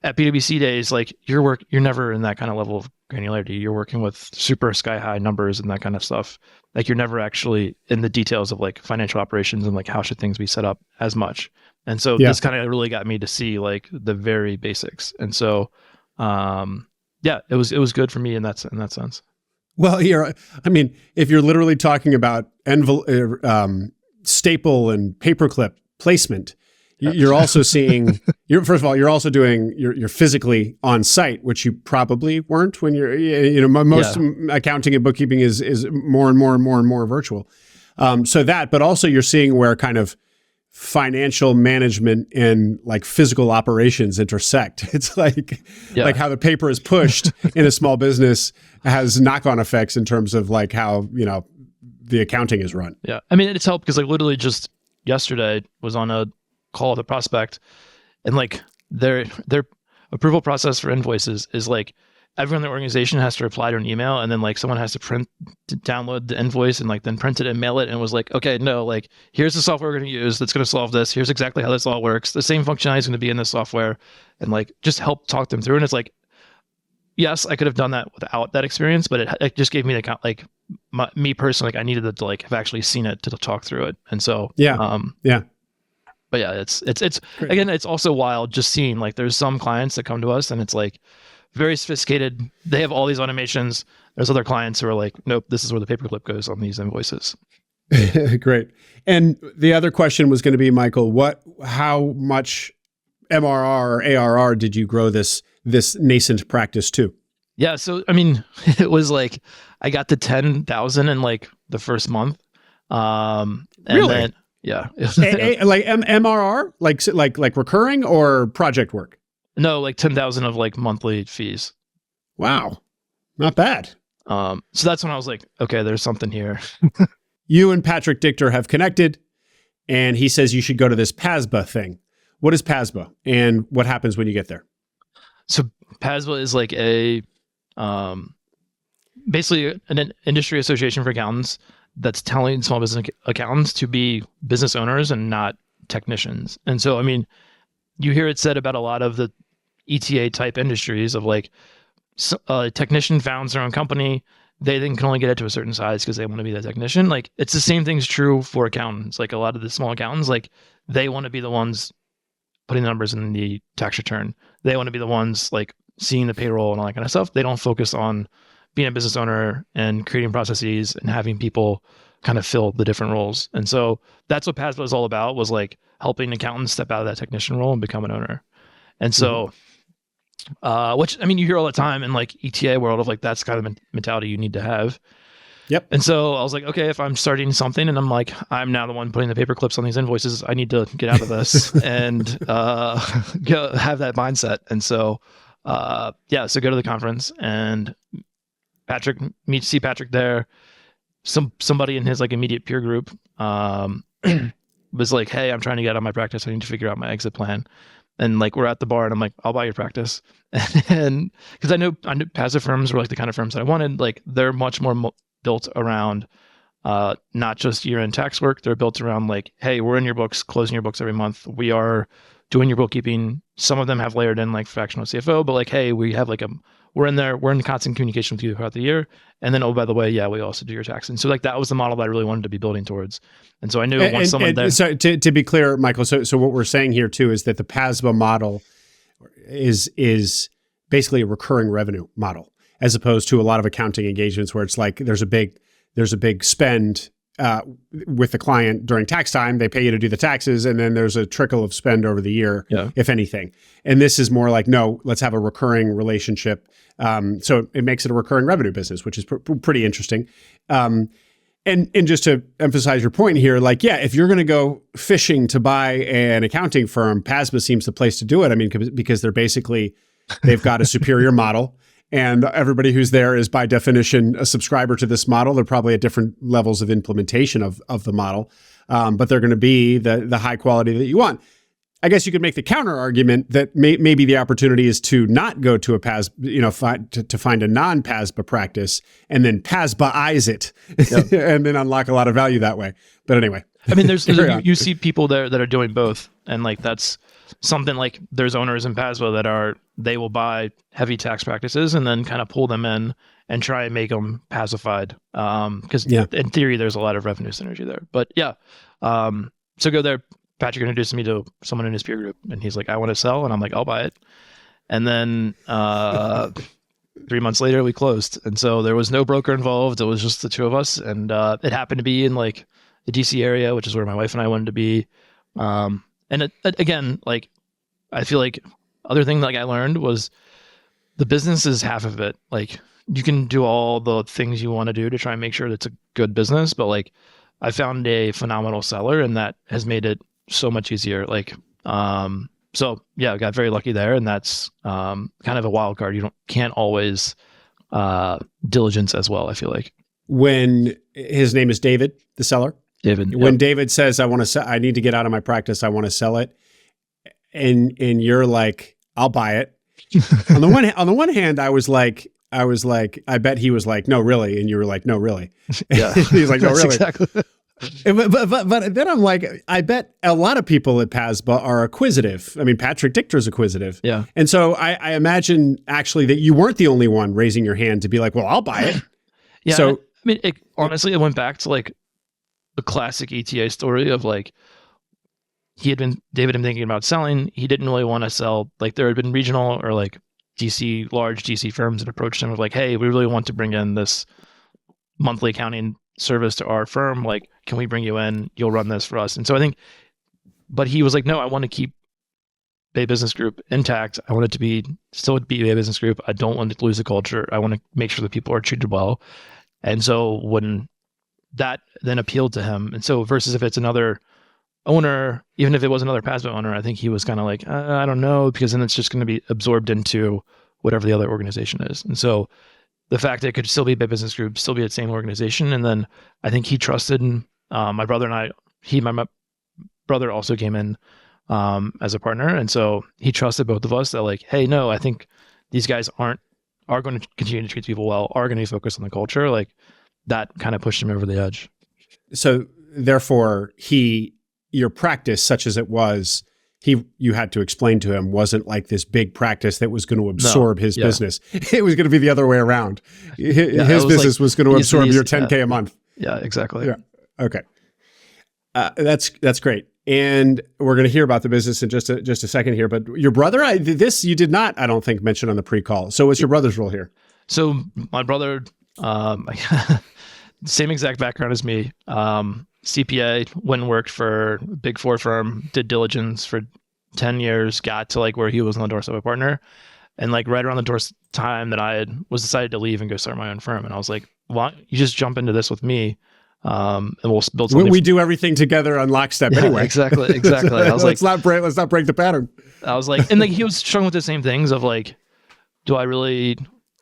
S2: at PwC days, like you're never in that kind of level of granularity. You're working with super sky high numbers and that kind of stuff. Like you're never actually in the details of like financial operations and like how should things be set up as much. And so this kind of really got me to see like the very basics. And so, it was good for me in that sense.
S1: Well, if you're literally talking about staple and paperclip placement, you're also seeing. First of all, you're also doing. You're physically on site, which you probably weren't when you're. Most accounting and bookkeeping is more and more virtual. But also you're seeing where kind of financial management and like physical operations intersect. It's like how the paper is pushed in a small business has knock-on effects in terms of like how the accounting is run.
S2: Yeah, I mean it's helped because like literally just yesterday was on a call with a prospect, and like their approval process for invoices is like everyone in the organization has to reply to an email, and then like someone has to download the invoice and like then print it and mail it. And it was like, okay, no, like here's the software we're going to use that's going to solve this. Here's exactly how this all works. The same functionality is going to be in this software, and like just help talk them through. And it's like, yes, I could have done that without that experience, but it just gave me the account, like me personally, like I needed to like have actually seen it to talk through it. And so But yeah, it's great. Again, it's also wild just seeing like there's some clients that come to us and it's like very sophisticated. They have all these automations. There's other clients who are like, nope, this is where the paperclip goes on these invoices.
S1: Great. And the other question was going to be, Michael, how much MRR or ARR did you grow this nascent practice to?
S2: Yeah. So, I mean, it was like, I got to 10,000 in like the first month. And
S1: really?
S2: Then, yeah.
S1: Like MRR, like recurring or project work?
S2: No, like 10,000 of like monthly fees.
S1: Wow. Not bad.
S2: So that's when I was like, okay, there's something here.
S1: You and Patrick Dichter have connected, and he says you should go to this PASBA thing. What is PASBA, and what happens when you get there?
S2: So PASBA is like a basically an industry association for accountants that's telling small business accountants to be business owners and not technicians. And so, I mean, you hear it said about a lot of the ETA type industries of like a technician founds their own company. They then can only get it to a certain size because they want to be the technician. Like it's the same thing's true for accountants. Like a lot of the small accountants, like they want to be the ones putting the numbers in the tax return. They want to be the ones like seeing the payroll and all that kind of stuff. They don't focus on being a business owner and creating processes and having people kind of fill the different roles. And so that's what PASBA was all about, was like helping accountants step out of that technician role and become an owner. And so, which, I mean, you hear all the time in like ETA world of like, that's kind of mentality you need to have.
S1: Yep.
S2: And so I was like, okay, if I'm starting something and I'm like, I'm now the one putting the paper clips on these invoices, I need to get out of this and have that mindset. And so, so go to the conference and see Patrick there. Somebody in his like immediate peer group was like, hey, I'm trying to get out of my practice. I need to figure out my exit plan. And like, we're at the bar and I'm like, I'll buy your practice. And because I knew passive firms were like the kind of firms that I wanted. Like they're much more built around not just year-end tax work. They're built around like, hey, we're in your books, closing your books every month. We are doing your bookkeeping. Some of them have layered in like fractional CFO, but like, hey, we have like we're in there, we're in constant communication with you throughout the year. And then, oh, by the way, yeah, we also do your tax. And so like, that was the model that I really wanted to be building towards. And so I knew once someone there.
S1: So to be clear, Michael, so what we're saying here too, is that the PASBA model is basically a recurring revenue model, as opposed to a lot of accounting engagements where it's like, there's a big spend with the client during tax time. They pay you to do the taxes, and then there's a trickle of spend over the year, if anything. And this is more like, no, let's have a recurring relationship. So it makes it a recurring revenue business, which is pretty interesting. And And just to emphasize your point here, like, yeah, if you're going to go fishing to buy an accounting firm, PASBA seems the place to do it. I mean, because they've got a superior model, and everybody who's there is by definition a subscriber to this model. They're probably at different levels of implementation of the model, but they're going to be the high quality that you want. I guess you could make the counter argument that maybe the opportunity is to not go to a PASBA, to find a non-PASBA practice and then PASBA-ize it, yep. and then unlock a lot of value that way. But anyway,
S2: I mean, you see people there that are doing both, and like that's something like there's owners in PASBA they will buy heavy tax practices and then kind of pull them in and try and make them pacified, because in theory there's a lot of revenue synergy there. But so go there. Patrick introduced me to someone in his peer group, and he's like, I want to sell. And I'm like, I'll buy it. And then 3 months later, we closed. And so there was no broker involved. It was just the two of us. And it happened to be in like the DC area, which is where my wife and I wanted to be. And again, like, I feel like other thing like I learned was the business is half of it. Like, you can do all the things you want to do to try and make sure it's a good business. But like, I found a phenomenal seller, and that has made it so much easier. Like, so yeah, I got very lucky there, and that's kind of a wild card. You can't always diligence as well, I feel like.
S1: When his name is David, the seller.
S2: David.
S1: When David says, I need to get out of my practice, I want to sell it. And you're like, I'll buy it. on the one hand, I was like, I bet he was like, no, really. And you were like, no, really.
S2: Yeah.
S1: He's like, no, really.
S2: Exactly.
S1: But then I'm like, I bet a lot of people at PASBA are acquisitive. I mean, Patrick Dichter's acquisitive.
S2: Yeah.
S1: And so I imagine actually that you weren't the only one raising your hand to be like, well, I'll buy it.
S2: Yeah.
S1: So
S2: I mean, honestly, it went back to like the classic ETA story of like, David had been thinking about selling. He didn't really want to sell. Like, there had been regional or like large DC firms that approached him of like, hey, we really want to bring in this monthly accounting service to our firm. Like, can we bring you in? You'll run this for us. And so I think, but he was like, no, I want to keep Bay Business Group intact. I want it to still be Bay Business Group. I don't want to lose the culture. I want to make sure that people are treated well. And so when that then appealed to him, and so versus if it's another owner, even if it was another PASBA owner, I think he was kind of like, I don't know, because then it's just going to be absorbed into whatever the other organization is. And so the fact that it could still be Bay Business Group, still be the same organization. And then I think he trusted my brother and I, my brother also came in as a partner. And so he trusted both of us that like, hey, no, I think these guys are going to continue to treat people well, are going to be focused on the culture. Like, that kind of pushed him over the edge.
S1: So therefore your practice, such as it was, you had to explain to him, wasn't like this big practice that was going to absorb his business. It was going to be the other way around. His business was going to absorb your $10K a month.
S2: Yeah, exactly.
S1: Yeah. Okay. That's great. And we're going to hear about the business in just a second here. But your brother, you did not, I don't think, mention on the pre-call. So what's your brother's role here?
S2: So my brother, same exact background as me. CPA, went and worked for a Big Four firm, did diligence for 10 years, got to like where he was on the doorstep of a partner. And like right around the door time that I was decided to leave and go start my own firm. And I was like, why don't you just jump into this with me? And we'll build something.
S1: We do everything together on lockstep anyway.
S2: Exactly. I was
S1: let's not break the pattern.
S2: I was like, and like he was struggling with the same things of like, do I really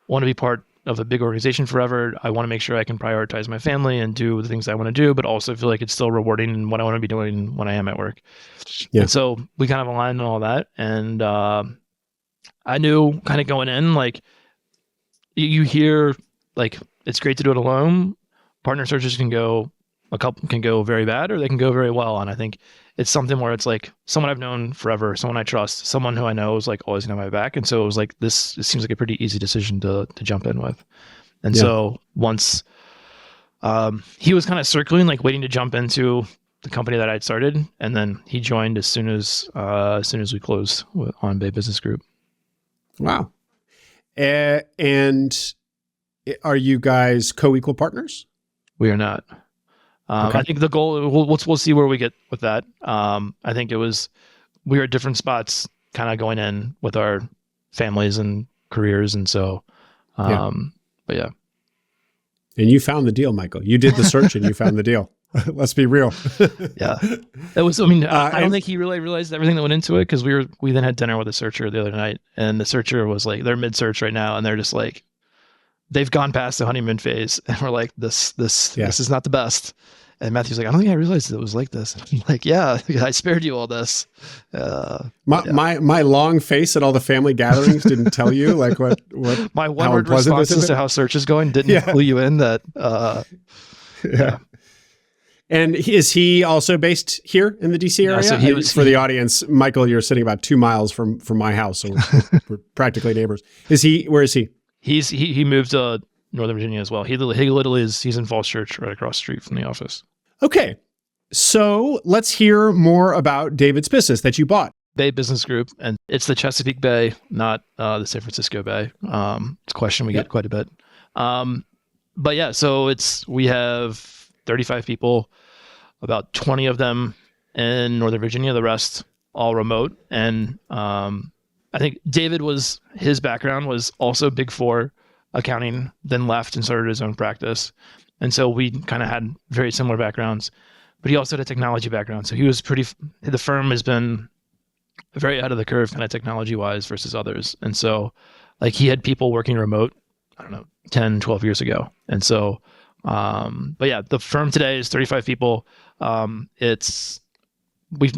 S2: want to be part of a big organization forever? I want to make sure I can prioritize my family and do the things I want to do, but also feel like it's still rewarding in what I want to be doing when I am at work. Yeah. And so we kind of aligned on all that. And I knew kind of going in, like you hear like, it's great to do it alone. Partner searches can go very bad or they can go very well. And I think it's something where it's like someone I've known forever, someone I trust, someone who I know is like always gonna have my back. And so it was like, it seems like a pretty easy decision to jump in with. And so once he was kind of circling, like waiting to jump into the company that I'd started. And then he joined as soon as we closed on Bay Business Group.
S1: Wow. And are you guys co-equal partners?
S2: We are not. Okay. I think the goal, we'll see where we get with that. I think we were at different spots kind of going in with our families and careers. And so, but yeah.
S1: And you found the deal, Michael. You did the search and you found the deal. Let's be real.
S2: Yeah. That was, I don't think he really realized everything that went into it, because we then had dinner with a searcher the other night, and the searcher was like, they're mid-search right now, and they're just like, they've gone past the honeymoon phase, and we're like, this is not the best. And Matthew's like, I don't think I realized it was like this. I'm like, yeah, I spared you all this.
S1: My long face at all the family gatherings didn't tell you like what
S2: my one-word response as to how search is going didn't clue you in that.
S1: Yeah. And is he also based here in the DC area?
S2: So
S1: for the audience, Michael, you're sitting about 2 miles from my house, so we're practically neighbors. Where is he?
S2: He moved to Northern Virginia as well. He literally he's in Falls Church, right across the street from the office.
S1: Okay. So let's hear more about David's business that you bought.
S2: Bay Business Group, and it's the Chesapeake Bay, not the San Francisco Bay. It's a question we get quite a bit. But yeah, so we have 35 people, about 20 of them in Northern Virginia, the rest all remote. And I think his background was also Big Four accounting, then left and started his own practice. And so we kind of had very similar backgrounds, but he also had a technology background. So the firm has been very out of the curve kind of technology wise versus others. And so like he had people working remote, I don't know, 10, 12 years ago. And so, but yeah, the firm today is 35 people. We've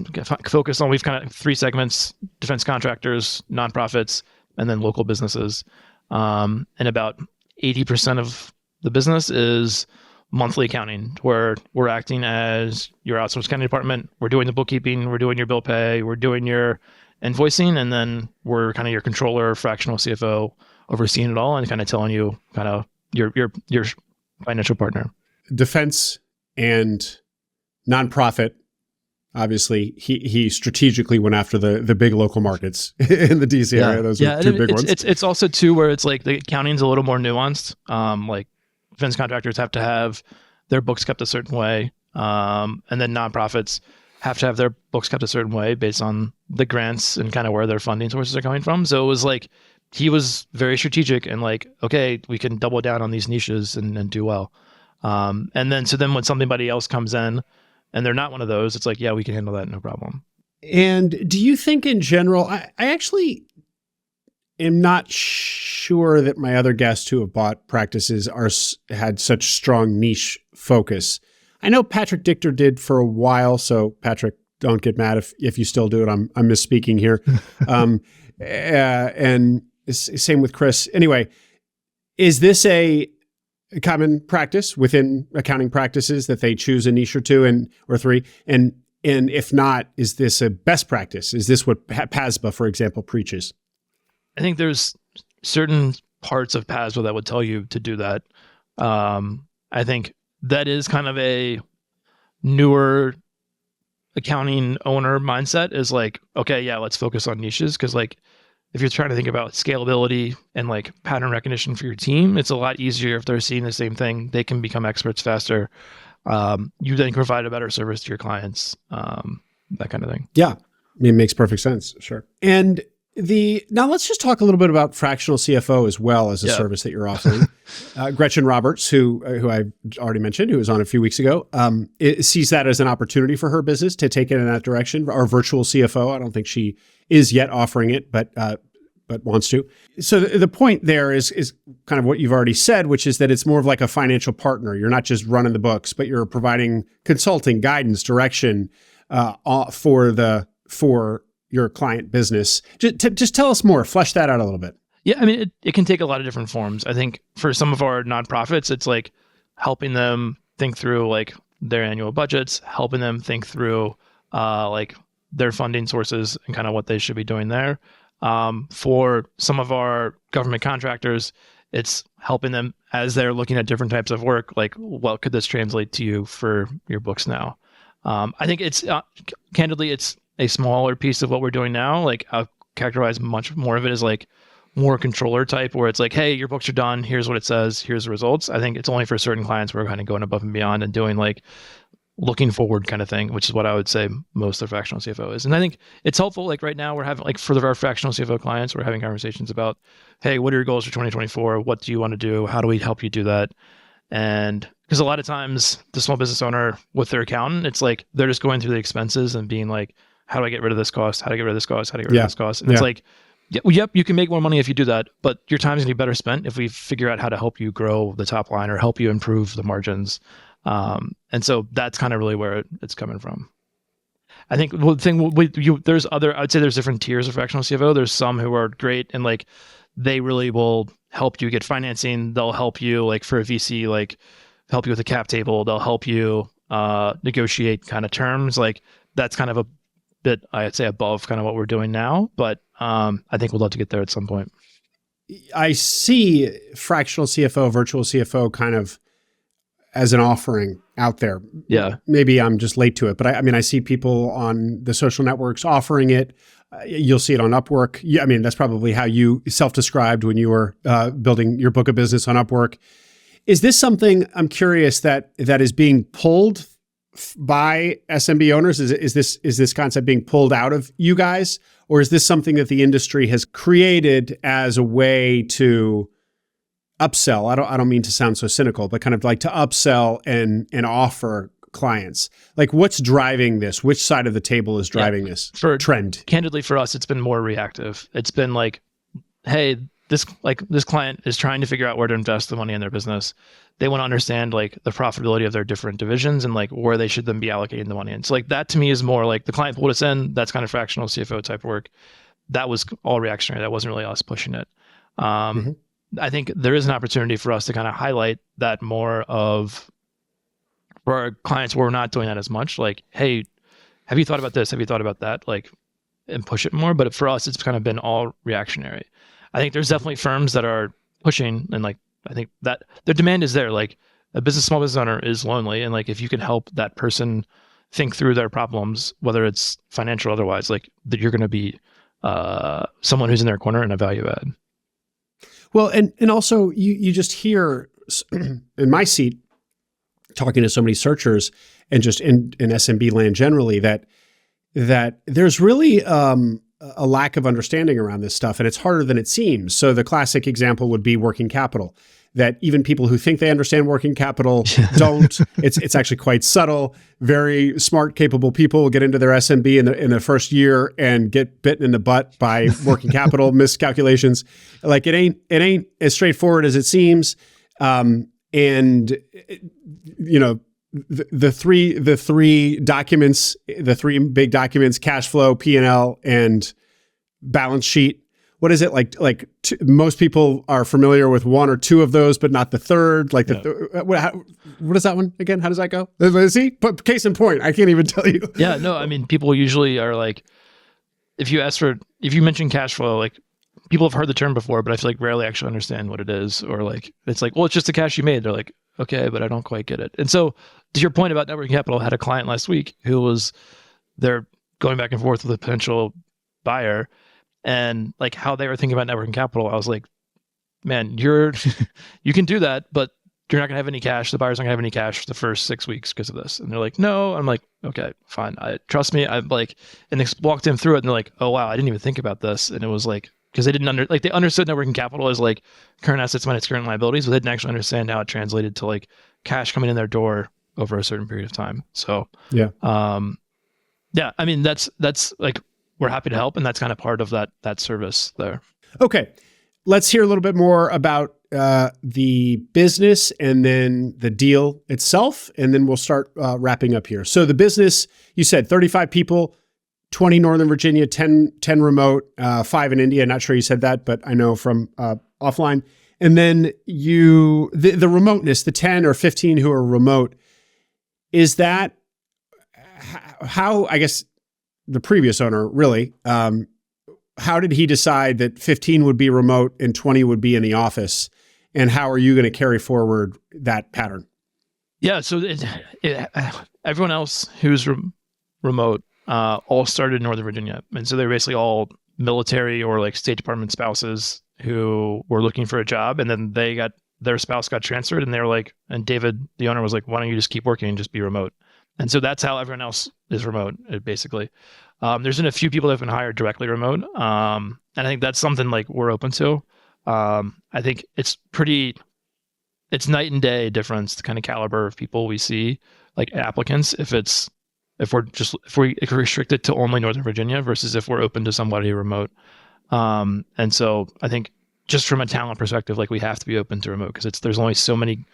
S2: focused on, we've kind of 3 segments: defense contractors, nonprofits, and then local businesses. And about 80% of the business is monthly accounting, where we're acting as your outsourced accounting department. We're doing the bookkeeping, we're doing your bill pay, we're doing your invoicing, and then we're kind of your controller, fractional CFO, overseeing it all and kind of telling you kind of your financial partner. Defense
S1: and nonprofit. Obviously, he strategically went after the big local markets in the DC area. Those are 2 big ones.
S2: It's also too where it's like the accounting's a little more nuanced. Like defense contractors have to have their books kept a certain way, and then nonprofits have to have their books kept a certain way based on the grants and kind of where their funding sources are coming from. So it was like he was very strategic and like, okay, we can double down on these niches and do well. And then when somebody else comes in and they're not one of those, it's like, yeah, we can handle that, no problem.
S1: And do you think in general, I actually am not sure that my other guests who have bought practices had such strong niche focus. I know Patrick Dichter did for a while, so Patrick, don't get mad if you still do it. I'm misspeaking here. And same with Chris. Anyway, is this a common practice within accounting practices that they choose a niche or 2 or 3? And if not, is this a best practice? Is this what PASBA, for example, preaches?
S2: I think there's certain parts of PASBA that would tell you to do that. I think that is kind of a newer accounting owner mindset, is like, okay, yeah, let's focus on niches. Because like, if you're trying to think about scalability and like pattern recognition for your team, it's a lot easier if they're seeing the same thing. They can become experts faster. You then provide a better service to your clients, that kind of thing.
S1: Yeah, it makes perfect sense. Sure. And now let's just talk a little bit about fractional CFO as well as a service that you're offering. Gretchen Roberts, who I already mentioned, who was on a few weeks ago, sees that as an opportunity for her business to take it in that direction. Our virtual CFO, I don't think she is yet offering it, but wants to. So the point there is kind of what you've already said, which is that it's more of like a financial partner. You're not just running the books, but you're providing consulting, guidance, direction for your client business. Just tell us more, flesh that out a little bit.
S2: Yeah, I mean, it can take a lot of different forms. I think for some of our nonprofits, it's like helping them think through like their annual budgets, helping them think through like their funding sources and kind of what they should be doing there. For some of our government contractors, it's helping them as they're looking at different types of work, like what could this translate to you for your books now? I think it's candidly, it's a smaller piece of what we're doing now. Like I'll characterize much more of it as like more controller type, where it's like, hey, your books are done. Here's what it says. Here's the results. I think it's only for certain clients where we're kind of going above and beyond and doing like looking forward kind of thing, which is what I would say most of fractional CFO is. And I think it's helpful. Like right now we're having like for our fractional CFO clients, we're having conversations about, hey, what are your goals for 2024? What do you want to do? How do we help you do that? And because a lot of times the small business owner with their accountant, it's like they're just going through the expenses and being like, how do I get rid of this cost? How do I get rid of this cost? How do I get rid of this cost? And it's like, yep, you can make more money if you do that, but your time's gonna be better spent if we figure out how to help you grow the top line or help you improve the margins. And so that's kind of really where it's coming from. I think the thing there's other, I'd say there's different tiers of fractional CFO. There's some who are great and like they really will help you get financing. They'll help you like for a VC, like help you with a cap table. They'll help you negotiate kind of terms. Like that's kind of a bit, I'd say, above kind of what we're doing now. But I think we'd love to get there at some point.
S1: I see fractional CFO, virtual CFO kind of as an offering out there.
S2: Yeah.
S1: Maybe I'm just late to it, but I mean, I see people on the social networks offering it. You'll see it on Upwork. Yeah, I mean, that's probably how you self-described when you were building your book of business on Upwork. Is this something, I'm curious, that is being pulled by SMB owners? Is this concept being pulled out of you guys? Or is this something that the industry has created as a way to upsell? I don't mean to sound so cynical, but kind of like to upsell and offer clients. Like what's driving this? Which side of the table is driving this trend?
S2: Candidly, for us, it's been more reactive. It's been like, hey, this client is trying to figure out where to invest the money in their business. They want to understand like the profitability of their different divisions and like where they should then be allocating the money. And so like that to me is more like the client pulled us in. That's kind of fractional CFO type work. That was all reactionary. That wasn't really us pushing it. I think there is an opportunity for us to kind of highlight that more of for our clients where we're not doing that as much. Like, hey, have you thought about this? Have you thought about that? Like, and push it more. But for us, it's kind of been all reactionary. I think there's definitely firms that are pushing, and like I think that their demand is there. Like a small business owner is lonely, and like if you can help that person think through their problems, whether it's financial or otherwise, like that you're going to be someone who's in their corner and a value add.
S1: Well, and also you just hear in my seat talking to so many searchers and just in SMB land generally that there's really a lack of understanding around this stuff, and it's harder than it seems. So the classic example would be working capital. That even people who think they understand working capital don't. It's actually quite subtle. Very smart, capable people get into their SMB in the first year and get bitten in the butt by working capital miscalculations. Like it ain't as straightforward as it seems. And you know the three documents, the three big documents: cash flow, P&L, and balance sheet. What is it like? Most people are familiar with one or two of those, but not the third. Like what is that one again? How does that go? See, but case in point, I can't even tell you.
S2: Yeah, no, I mean, people usually are like, if you mention cash flow, like people have heard the term before, but I feel like rarely actually understand what it is, or like it's like, well, it's just the cash you made. They're like, okay, but I don't quite get it. And so, to your point about net working capital, I had a client last week who was they're going back and forth with a potential buyer. And like how they were thinking about net working capital, I was like, man, you can do that, but you're not gonna have any cash. The buyer's not gonna have any cash for the first 6 weeks because of this. And they're like, no. I'm like, okay, fine. Trust me. I'm like, and they walked him through it, and they're like, oh wow, I didn't even think about this. And it was like, because they didn't they understood net working capital as like current assets minus current liabilities, but they didn't actually understand how it translated to like cash coming in their door over a certain period of time. So yeah, I mean that's like. We're happy to help, and that's kind of part of that service there. Okay,
S1: let's hear a little bit more about the business and then the deal itself, and then we'll start wrapping up here. So the business, you said 35 people, 20 Northern Virginia, 10 remote, 5 in India. Not sure you said that, but I know from offline. And then the remoteness, the 10 or 15 who are remote, is that how, I guess, the previous owner, really, how did he decide that 15 would be remote and 20 would be in the office? And how are you going to carry forward that pattern?
S2: Yeah, so everyone else who's remote all started in Northern Virginia. And so they're basically all military or like State Department spouses who were looking for a job. And then their spouse got transferred, and they were like, and David, the owner, was like, why don't you just keep working and just be remote? And so that's how everyone else is remote, basically. There's been a few people that have been hired directly remote. And I think that's something like we're open to. I think it's pretty it's night and day difference, the kind of caliber of people we see, like applicants, if we restrict it to only Northern Virginia versus if we're open to somebody remote. And so I think just from a talent perspective, like we have to be open to remote because there's only so many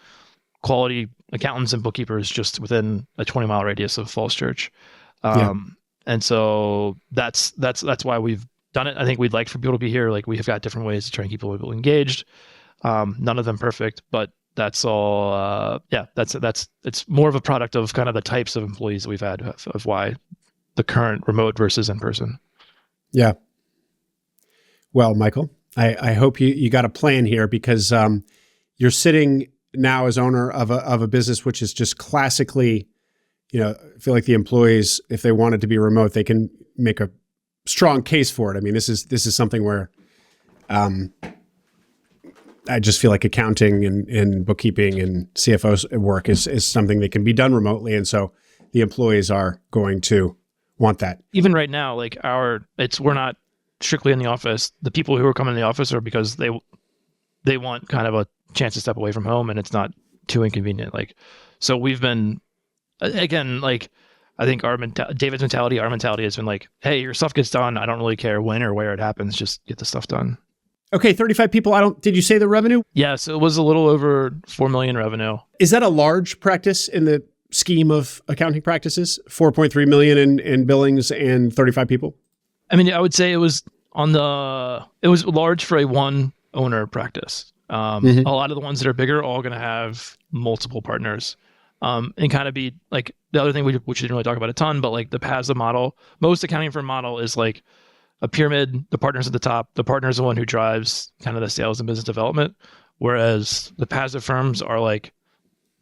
S2: quality accountants and bookkeepers just within a 20-mile radius of Falls Church. And so that's why we've done it. I think we'd like for people to be here. Like we have got different ways to try and keep people engaged. None of them perfect, but that's all. It's more of a product of kind of the types of employees that we've had of why the current remote versus in person.
S1: Yeah. Well, Michael, I hope you got a plan here because you're sitting now as owner of a business which is just classically, I feel like the employees, if they wanted to be remote, they can make a strong case for it. I mean, this is something where I just feel like accounting and bookkeeping and CFO's work is something that can be done remotely. And so the employees are going to want that.
S2: Even right now, like we're not strictly in the office. The people who are coming in the office are because they want kind of a chance to step away from home and it's not too inconvenient. Like, so we've been, again, like, I think David's mentality, our mentality has been like, hey, your stuff gets done. I don't really care when or where it happens. Just get the stuff done.
S1: Okay, 35 people. Did you say the revenue?
S2: Yeah, so it was a little over 4 million revenue.
S1: Is that a large practice in the scheme of accounting practices? 4.3 million in billings and 35 people?
S2: I mean, I would say it was large for a one owner practice. A lot of the ones that are bigger are all going to have multiple partners. And kind of be like the other thing which we didn't really talk about a ton, but like the PASA model, most accounting firm model is like a pyramid, the partner's at the top, the partner is the one who drives kind of the sales and business development. Whereas the passive firms are like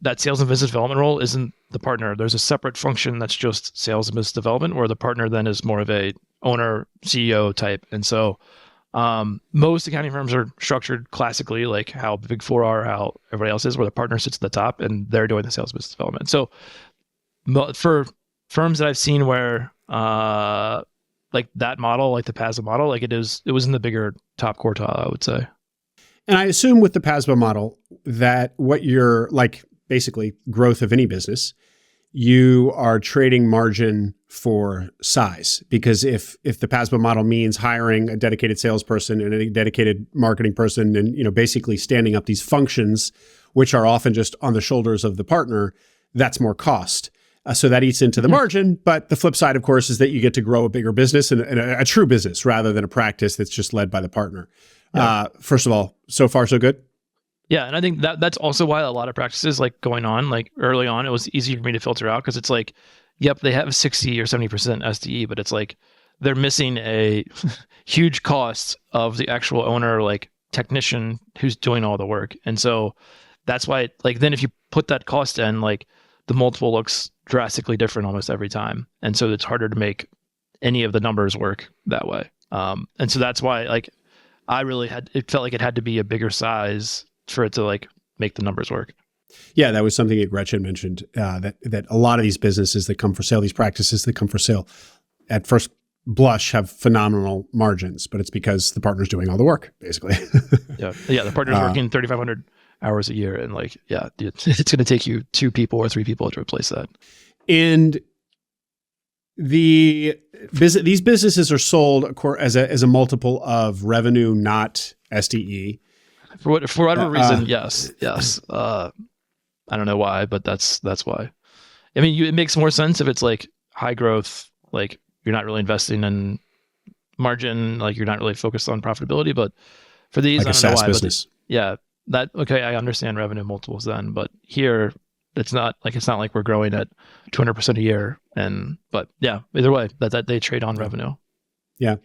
S2: that sales and business development role isn't the partner. There's a separate function that's just sales and business development where the partner then is more of a owner CEO type. And so most accounting firms are structured classically like how the Big Four are, how everybody else is, where the partner sits at the top and they're doing the sales business development. So for firms that I've seen where like that model, like the PASMA model, like it was in the bigger top quartile, I would say.
S1: And I assume with the PASMA model that what you're like, basically growth of any business, you are trading margin for size. Because if the PASMA model means hiring a dedicated salesperson and a dedicated marketing person and, basically standing up these functions, which are often just on the shoulders of the partner, that's more cost. So that eats into the margin. But the flip side, of course, is that you get to grow a bigger business and a true business rather than a practice that's just led by the partner. Yeah. First of all, so far, so good.
S2: Yeah. And I think that's also why a lot of practices like going on, like early on, it was easy for me to filter out because it's like, yep, they have 60 or 70% SDE, but it's like they're missing a huge cost of the actual owner, like technician who's doing all the work. And so that's why, like, then if you put that cost in, like the multiple looks drastically different almost every time. And so it's harder to make any of the numbers work that way. And so that's why, like, it felt like it had to be a bigger size for it to like make the numbers work.
S1: Yeah, that was something that Gretchen mentioned, that a lot of these businesses that come for sale, these practices that come for sale, at first blush have phenomenal margins, but it's because the partner's doing all the work, basically.
S2: Yeah, the partner's working 3,500 hours a year, and like, yeah, it's going to take you 2 people or 3 people to replace that. And
S1: these businesses are sold as a multiple of revenue, not SDE.
S2: For whatever reason, yes. I don't know why, but that's why. I mean, it makes more sense if it's like high growth, like you're not really investing in margin, like you're not really focused on profitability. But for these,
S1: like
S2: I don't know why.
S1: Business.
S2: But okay, I understand revenue multiples then, but here it's not like we're growing at 200% a year. But yeah, either way, that they trade on revenue.
S1: Yeah.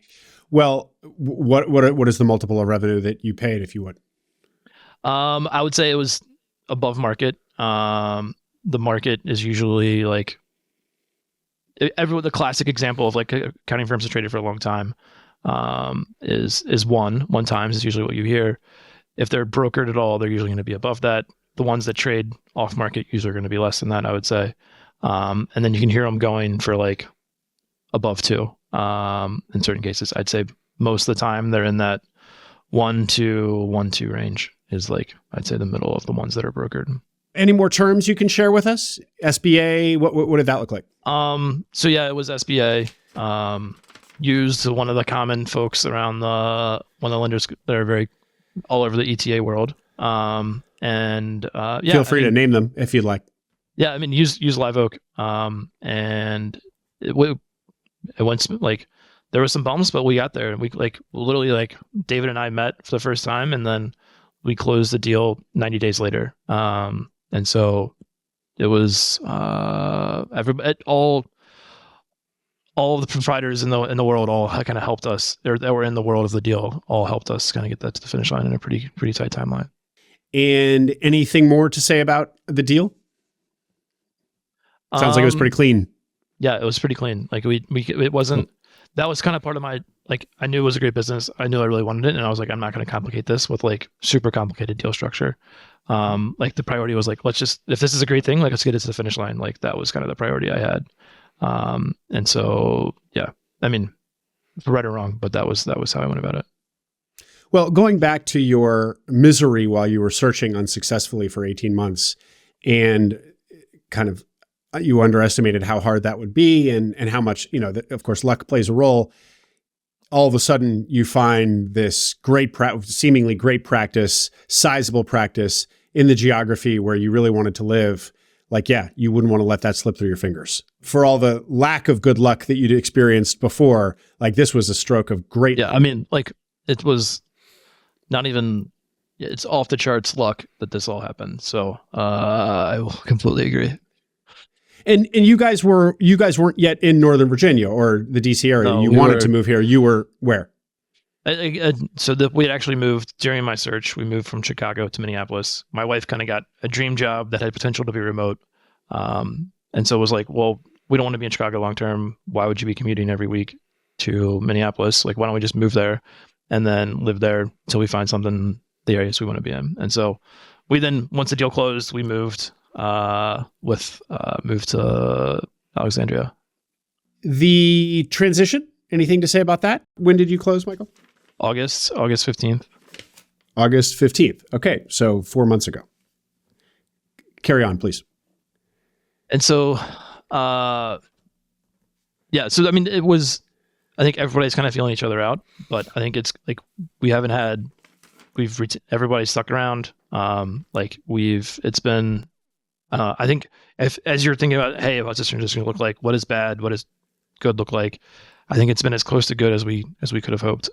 S1: Well, what is the multiple of revenue that you paid, if you would?
S2: I would say it was above market. The market is usually like the classic example of like accounting firms that traded for a long time is one times is usually what you hear. If they're brokered at all, they're usually going to be above that. The ones that trade off market usually are going to be less than that, I would say. And then you can hear them going for like above 2 in certain cases. I'd say most of the time they're in that 1 to 1.2 range. is like, I'd say the middle of the ones that are brokered.
S1: Any more terms you can share with us? SBA, what did that look like?
S2: So yeah, it was SBA. Used one of the common folks around one of the lenders that are very all over the ETA world. Yeah,
S1: Feel free to name them if you'd like.
S2: Yeah, I mean, use Live Oak. And it went like, there were some bumps, but we got there, and we literally David and I met for the first time, and then we closed the deal 90 days later. And so it was all of the providers in the world all kind of helped us, or that were in the world of the deal, all helped us kind of get that to the finish line in a pretty tight timeline.
S1: And anything more to say about the deal? Sounds like it was pretty clean.
S2: Yeah, it was pretty clean. Like it wasn't. That was kind of part of my, I knew it was a great business. I knew I really wanted it, and I was like, I'm not going to complicate this with super complicated deal structure. The priority was let's just, if this is a great thing, let's get it to the finish line. That was kind of the priority I had. And so, yeah, I mean, right or wrong, but that was how I went about it.
S1: Well, going back to your misery while you were searching unsuccessfully for 18 months, and kind of you underestimated how hard that would be, and how much, of course, luck plays a role. All of a sudden, you find this seemingly great practice, sizable practice in the geography where you really wanted to live. You wouldn't want to let that slip through your fingers. For all the lack of good luck that you'd experienced before, this was a stroke of great luck.
S2: Yeah, I mean, it was not even, it's off the charts luck that this all happened. So I will completely agree.
S1: And you guys weren't yet in Northern Virginia or the DC area. No, you wanted to move here. You were where?
S2: We had actually moved during my search. We moved from Chicago to Minneapolis. My wife kind of got a dream job that had potential to be remote. And so it was well, we don't want to be in Chicago long term. Why would you be commuting every week to Minneapolis? Why don't we just move there and then live there until we find something the areas we want to be in? And so we then, once the deal closed, we moved to Alexandria.
S1: The transition, anything to say about that? When did you close, Michael?
S2: August 15th.
S1: August 15th. Okay. So 4 months ago. Carry on, please.
S2: And so, yeah, so, I mean, it was, I think everybody's kind of feeling each other out, but I think it's everybody's stuck around. It's been, I think as you're thinking about, hey, what's this transition look like? What is bad? What is good look like? I think it's been as close to good as we could have hoped.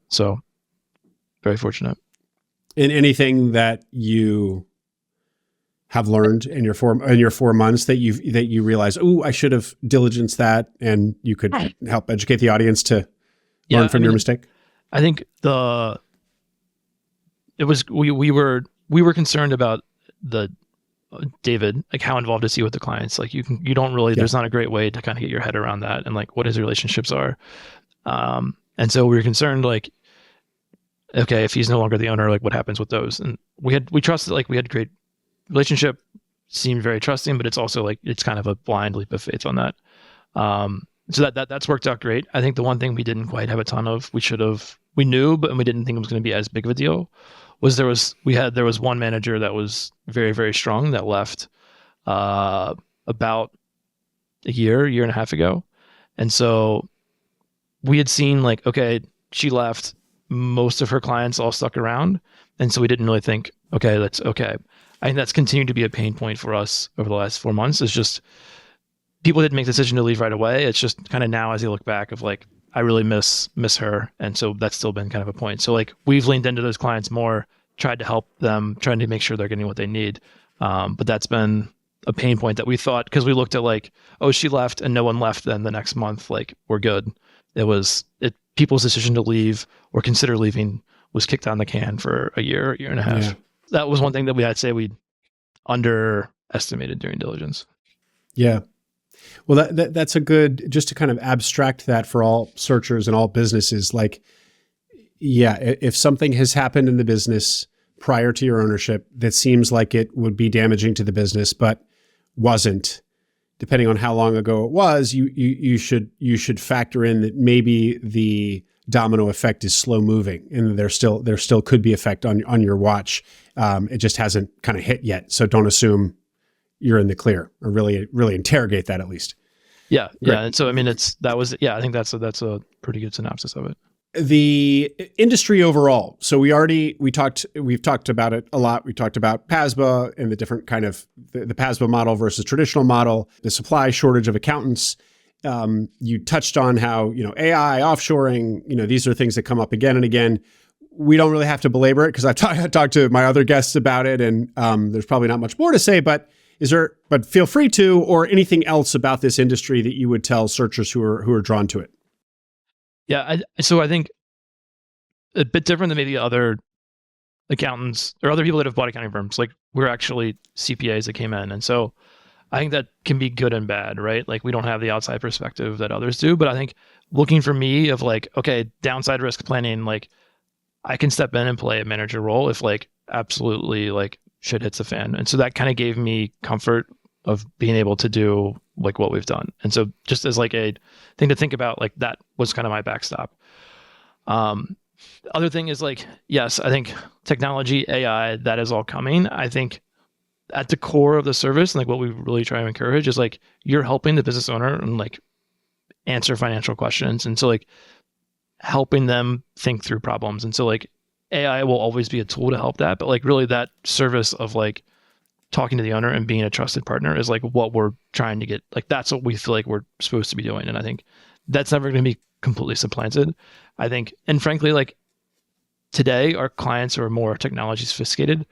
S2: So very fortunate.
S1: And anything that you have learned in your 4 months that you realize, I should have diligenced that, and you could help educate the audience to learn from your mistake? I think
S2: we were concerned about David, how involved is he with the clients? You don't really, there's not a great way to kind of get your head around that and what his relationships are. And so we were concerned, okay, if he's no longer the owner, what happens with those? And we trusted, we had great relationship, seemed very trusting, but it's also it's kind of a blind leap of faith on that. So that's worked out great. I think the one thing we didn't quite have a ton of, we knew, but we didn't think it was going to be as big of a deal, was there was one manager that was very, very strong that left about a year and a half ago. And so we had seen okay, she left, most of her clients all stuck around. And so we didn't really think, okay, that's okay. I think that's continued to be a pain point for us over the last 4 months. It's just people didn't make the decision to leave right away. It's just kind of now as you look back of I really miss her. And so that's still been kind of a point. So we've leaned into those clients more, tried to help them, trying to make sure they're getting what they need. But that's been a pain point that we thought, because we looked at she left and no one left, then the next month, we're good. People's decision to leave or consider leaving was kicked down the can for a year and a half. Yeah. That was one thing that I'd say we underestimated during diligence.
S1: Yeah. Well, that's a good, just to kind of abstract that for all searchers and all businesses, if something has happened in the business prior to your ownership that seems like it would be damaging to the business, but wasn't, depending on how long ago it was, you should factor in that maybe the domino effect is slow moving, and there still could be effect on your watch. It just hasn't kind of hit yet. So don't assume you're in the clear, or really interrogate that at least.
S2: Yeah.
S1: Great.
S2: Yeah. And so, I mean, I think that's a pretty good synopsis of it.
S1: The industry overall. So we've talked about it a lot. We talked about PASBA and the different kind of the PASBA model versus traditional model, the supply shortage of accountants. You touched on how, AI, offshoring, these are things that come up again and again. We don't really have to belabor it because I've talked to my other guests about it, and there's probably not much more to say, but feel free to, or anything else about this industry that you would tell searchers who are drawn to it.
S2: Yeah. So I think a bit different than maybe other accountants or other people that have bought accounting firms. Like, we're actually CPAs that came in. And so I think that can be good and bad, right? Like, we don't have the outside perspective that others do, but I think looking for me of like, okay, downside risk planning, like I can step in and play a manager role if like absolutely like shit hits the fan. And so that kind of gave me comfort of being able to do like what we've done. And so just as like a thing to think about, like that was kind of my backstop. The other thing is like, yes, I think technology, AI, that is all coming. I think at the core of the service, and like what we really try to encourage is like, you're helping the business owner and like answer financial questions. And so like helping them think through problems. And so like AI will always be a tool to help that, but like really that service of like talking to the owner and being a trusted partner is like what we're trying to get. Like, that's what we feel like we're supposed to be doing. And I think that's never going to be completely supplanted. I think, and frankly, like today, our clients are more technology sophisticated.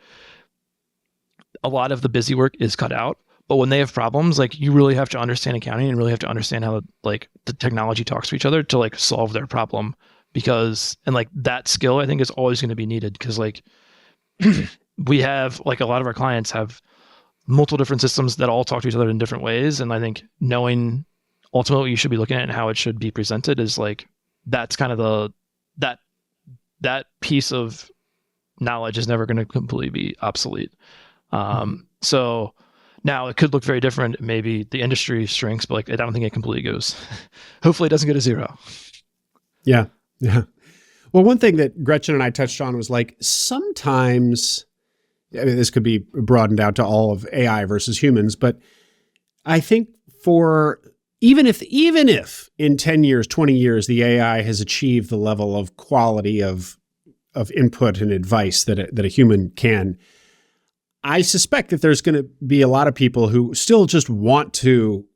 S2: A lot of the busy work is cut out, but when they have problems, like you really have to understand accounting and really have to understand how like the technology talks to each other to like solve their problem, and like that skill I think is always going to be needed, because like we have like a lot of our clients have multiple different systems that all talk to each other in different ways. And I think knowing ultimately what you should be looking at and how it should be presented is like, that's kind of that piece of knowledge is never going to completely be obsolete. So now it could look very different. Maybe the industry shrinks, but like, I don't think it completely goes. Hopefully it doesn't go to zero.
S1: Yeah. Yeah. Well, one thing that Gretchen and I touched on was like, sometimes, I mean, this could be broadened out to all of AI versus humans, but I think even if in 10 years, 20 years, the AI has achieved the level of quality of input and advice that a human can, I suspect that there's going to be a lot of people who still just want to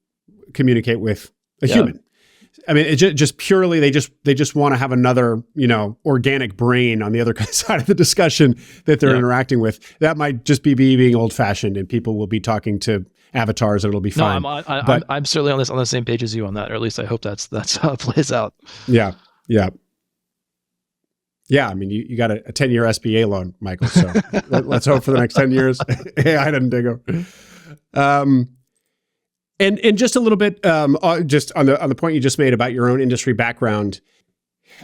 S1: communicate with a human. I mean, it just purely, they just want to have another, organic brain on the other side of the discussion that they're interacting with. That might just be being old fashioned, and people will be talking to avatars, and it'll be fine.
S2: No, I'm certainly on the same page as you on that, or at least I hope that's how it plays out.
S1: Yeah. Yeah. Yeah. I mean, you got a 10-year SBA loan, Michael. So let's hope for the next 10 years, AI doesn't dig them. And just a little bit, just on the point you just made about your own industry background,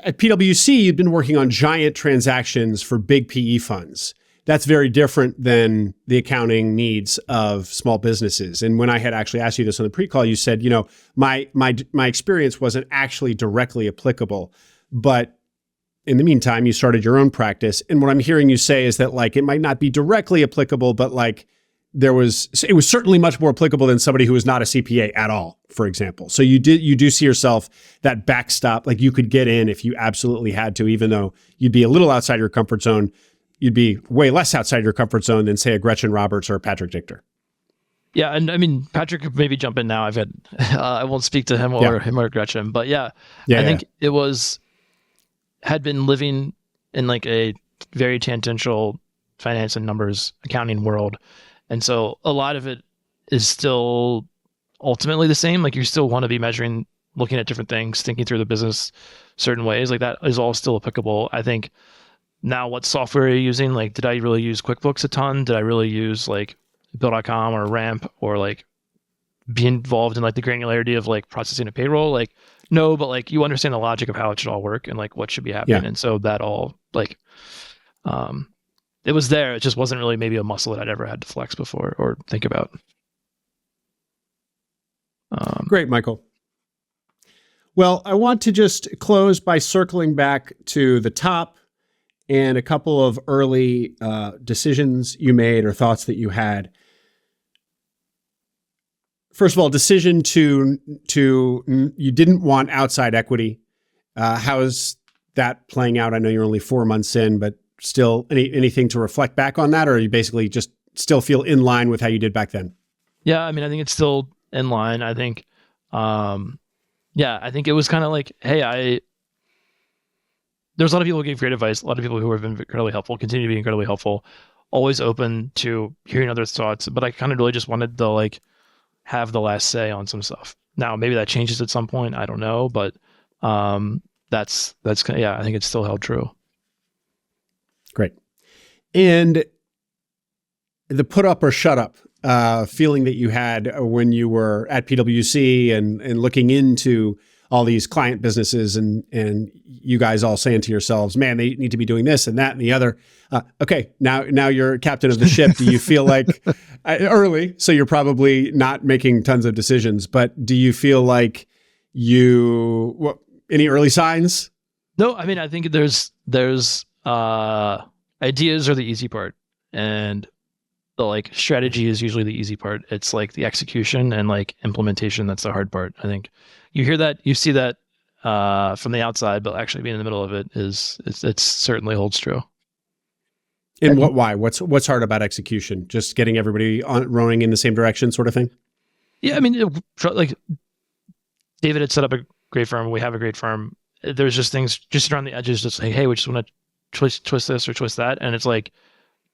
S1: at PwC, you'd been working on giant transactions for big PE funds. That's very different than the accounting needs of small businesses. And when I had actually asked you this on the pre-call, you said, my experience wasn't actually directly applicable, but in the meantime, you started your own practice. And what I'm hearing you say is that like, it might not be directly applicable, but like, it was certainly much more applicable than somebody who is not a CPA at all, for example. So you do see yourself that backstop, like you could get in if you absolutely had to, even though you'd be a little outside your comfort zone. You'd be way less outside your comfort zone than, say, a Gretchen Roberts or a Patrick Dichter.
S2: Yeah, and I mean, Patrick could maybe jump in now. I won't speak to him or Gretchen, but I think it had been living in like a very tangential finance and numbers accounting world. And so a lot of it is still ultimately the same. Like you still want to be measuring, looking at different things, thinking through the business certain ways. Like that is all still applicable. I think now what software are you using? Like, did I really use QuickBooks a ton? Did I really use like Bill.com or Ramp, or like be involved in like the granularity of like processing a payroll? Like, no, but like you understand the logic of how it should all work and like what should be happening. And so that all like, it was there. It just wasn't really maybe a muscle that I'd ever had to flex before or think about.
S1: Great, Michael. Well, I want to just close by circling back to the top and a couple of early decisions you made or thoughts that you had. First of all, decision to you didn't want outside equity. How's that playing out? I know you're only 4 months in, but still anything to reflect back on that, or you basically just still feel in line with how you did back then?
S2: Yeah, I mean, I think it's still in line. I think, I think it was kind of like, hey, there's a lot of people who gave great advice, a lot of people who have been incredibly helpful, continue to be incredibly helpful, always open to hearing others' thoughts. But I kind of really just wanted to like have the last say on some stuff. Now, maybe that changes at some point. I don't know, but that's kind of, I think it's still held true.
S1: Great. And the put up or shut up feeling that you had when you were at PwC and looking into all these client businesses and you guys all saying to yourselves, man, they need to be doing this and that and the other. Okay, now you're captain of the ship. Do you feel like early, so you're probably not making tons of decisions, but do you feel like any early signs?
S2: No, I mean, I think there's ideas are the easy part, and the like strategy is usually the easy part. It's like the execution and like implementation that's the hard part. I think you hear that, you see that from the outside, but actually being in the middle of it it's certainly holds true.
S1: And why? What's hard about execution? Just getting everybody rowing in the same direction, sort of thing.
S2: Yeah, I mean, like David had set up a great firm. We have a great firm. There's just things just around the edges, just like, hey, we just want to twist this or twist that, and it's like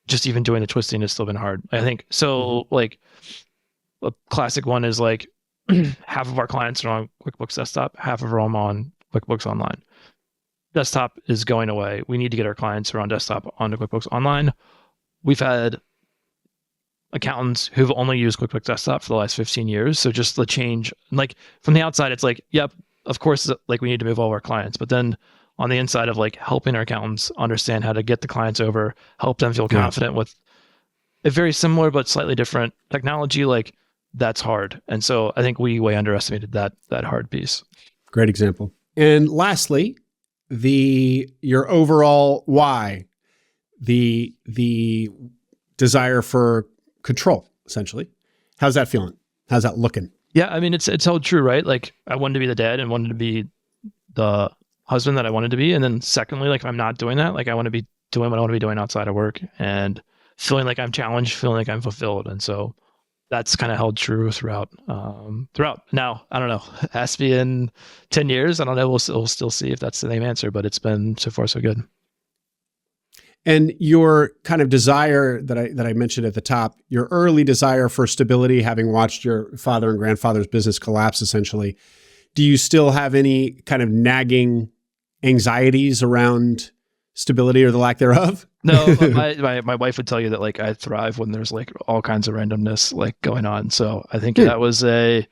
S2: just even doing the twisting has still been hard, I think. So like a classic one is like half of our clients are on QuickBooks Desktop, half of them on QuickBooks Online. Desktop is going away. We need to get our clients who are on desktop onto QuickBooks Online. We've had accountants who've only used QuickBooks Desktop for the last 15 years. So just the change, like from the outside, it's like, yep, of course, like we need to move all of our clients. But then on the inside of like helping our accountants understand how to get the clients over, help them feel confident with a very similar but slightly different technology, like that's hard. And so I think we way underestimated that hard piece.
S1: Great example. And lastly, your overall why, the desire for control, essentially. How's that feeling? How's that looking?
S2: Yeah, I mean, it's held true, right? Like I wanted to be the dad and wanted to be the husband that I wanted to be. And then secondly, like if I'm not doing that, like I want to be doing what I want to be doing outside of work and feeling like I'm challenged, feeling like I'm fulfilled. And so that's kind of held true throughout. Now, I don't know, it has to be in 10 years. I don't know. We'll still see if that's the same answer, but it's been so far so good.
S1: And your kind of desire that I mentioned at the top, your early desire for stability, having watched your father and grandfather's business collapse, essentially, do you still have any kind of nagging anxieties around stability or the lack thereof?
S2: No, my wife would tell you that like I thrive when there's like all kinds of randomness like going on. So I think that was it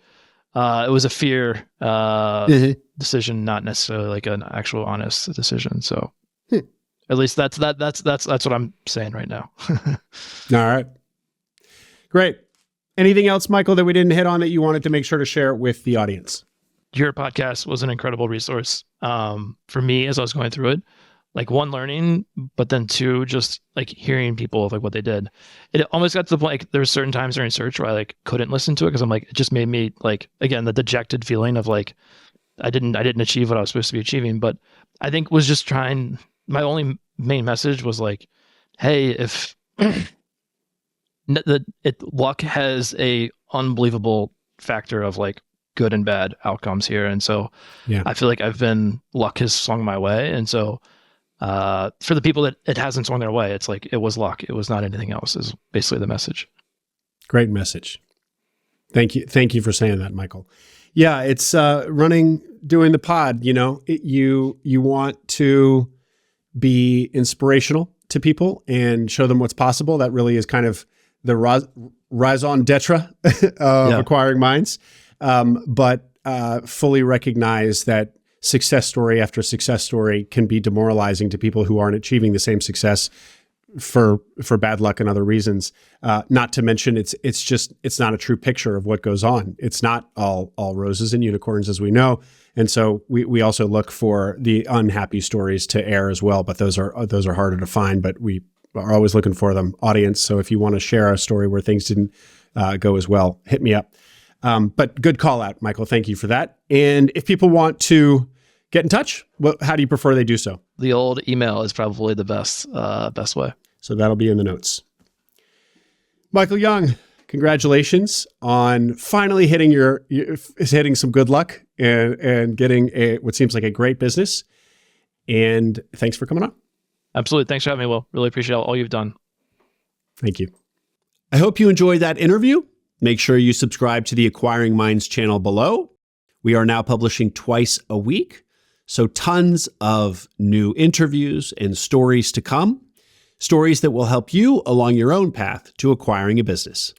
S2: was a fear decision, not necessarily like an actual honest decision. So at least that's what I'm saying right now.
S1: All right, great. Anything else, Michael, that we didn't hit on that you wanted to make sure to share with the audience?
S2: Your podcast was an incredible resource for me as I was going through it. Like one, learning, but then two, just like hearing people of like what they did. It almost got to the point, like there were certain times during search where I like couldn't listen to it because I'm like, it just made me like, again, the dejected feeling of like, I didn't achieve what I was supposed to be achieving. But I think was just trying, my only main message was like, hey, if luck has a unbelievable factor of like good and bad outcomes here. And so I feel like luck has swung my way. And so for the people that it hasn't swung their way, it's like, it was luck. It was not anything else is basically the message. Great message.
S1: Thank you. Thank you for saying that, Michael. Yeah. It's doing the pod, you want to be inspirational to people and show them what's possible. That really is kind of the raison d'etre of Acquiring Minds. But fully recognize that success story after success story can be demoralizing to people who aren't achieving the same success for bad luck and other reasons. Not to mention, it's not a true picture of what goes on. It's not all roses and unicorns, as we know. And so we also look for the unhappy stories to air as well. But those are harder to find. But we are always looking for them, audience. So if you want to share a story where things didn't go as well, hit me up. But good call out, Michael. Thank you for that. And if people want to get in touch, how do you prefer they do so?
S2: The old email is probably the best way.
S1: So that'll be in the notes. Michael Young, congratulations on finally hitting some good luck and getting what seems like a great business. And thanks for coming on.
S2: Absolutely. Thanks for having me, Will. Really appreciate all you've done.
S1: Thank you. I hope you enjoyed that interview. Make sure you subscribe to the Acquiring Minds channel below. We are now publishing twice a week, so tons of new interviews and stories to come. Stories that will help you along your own path to acquiring a business.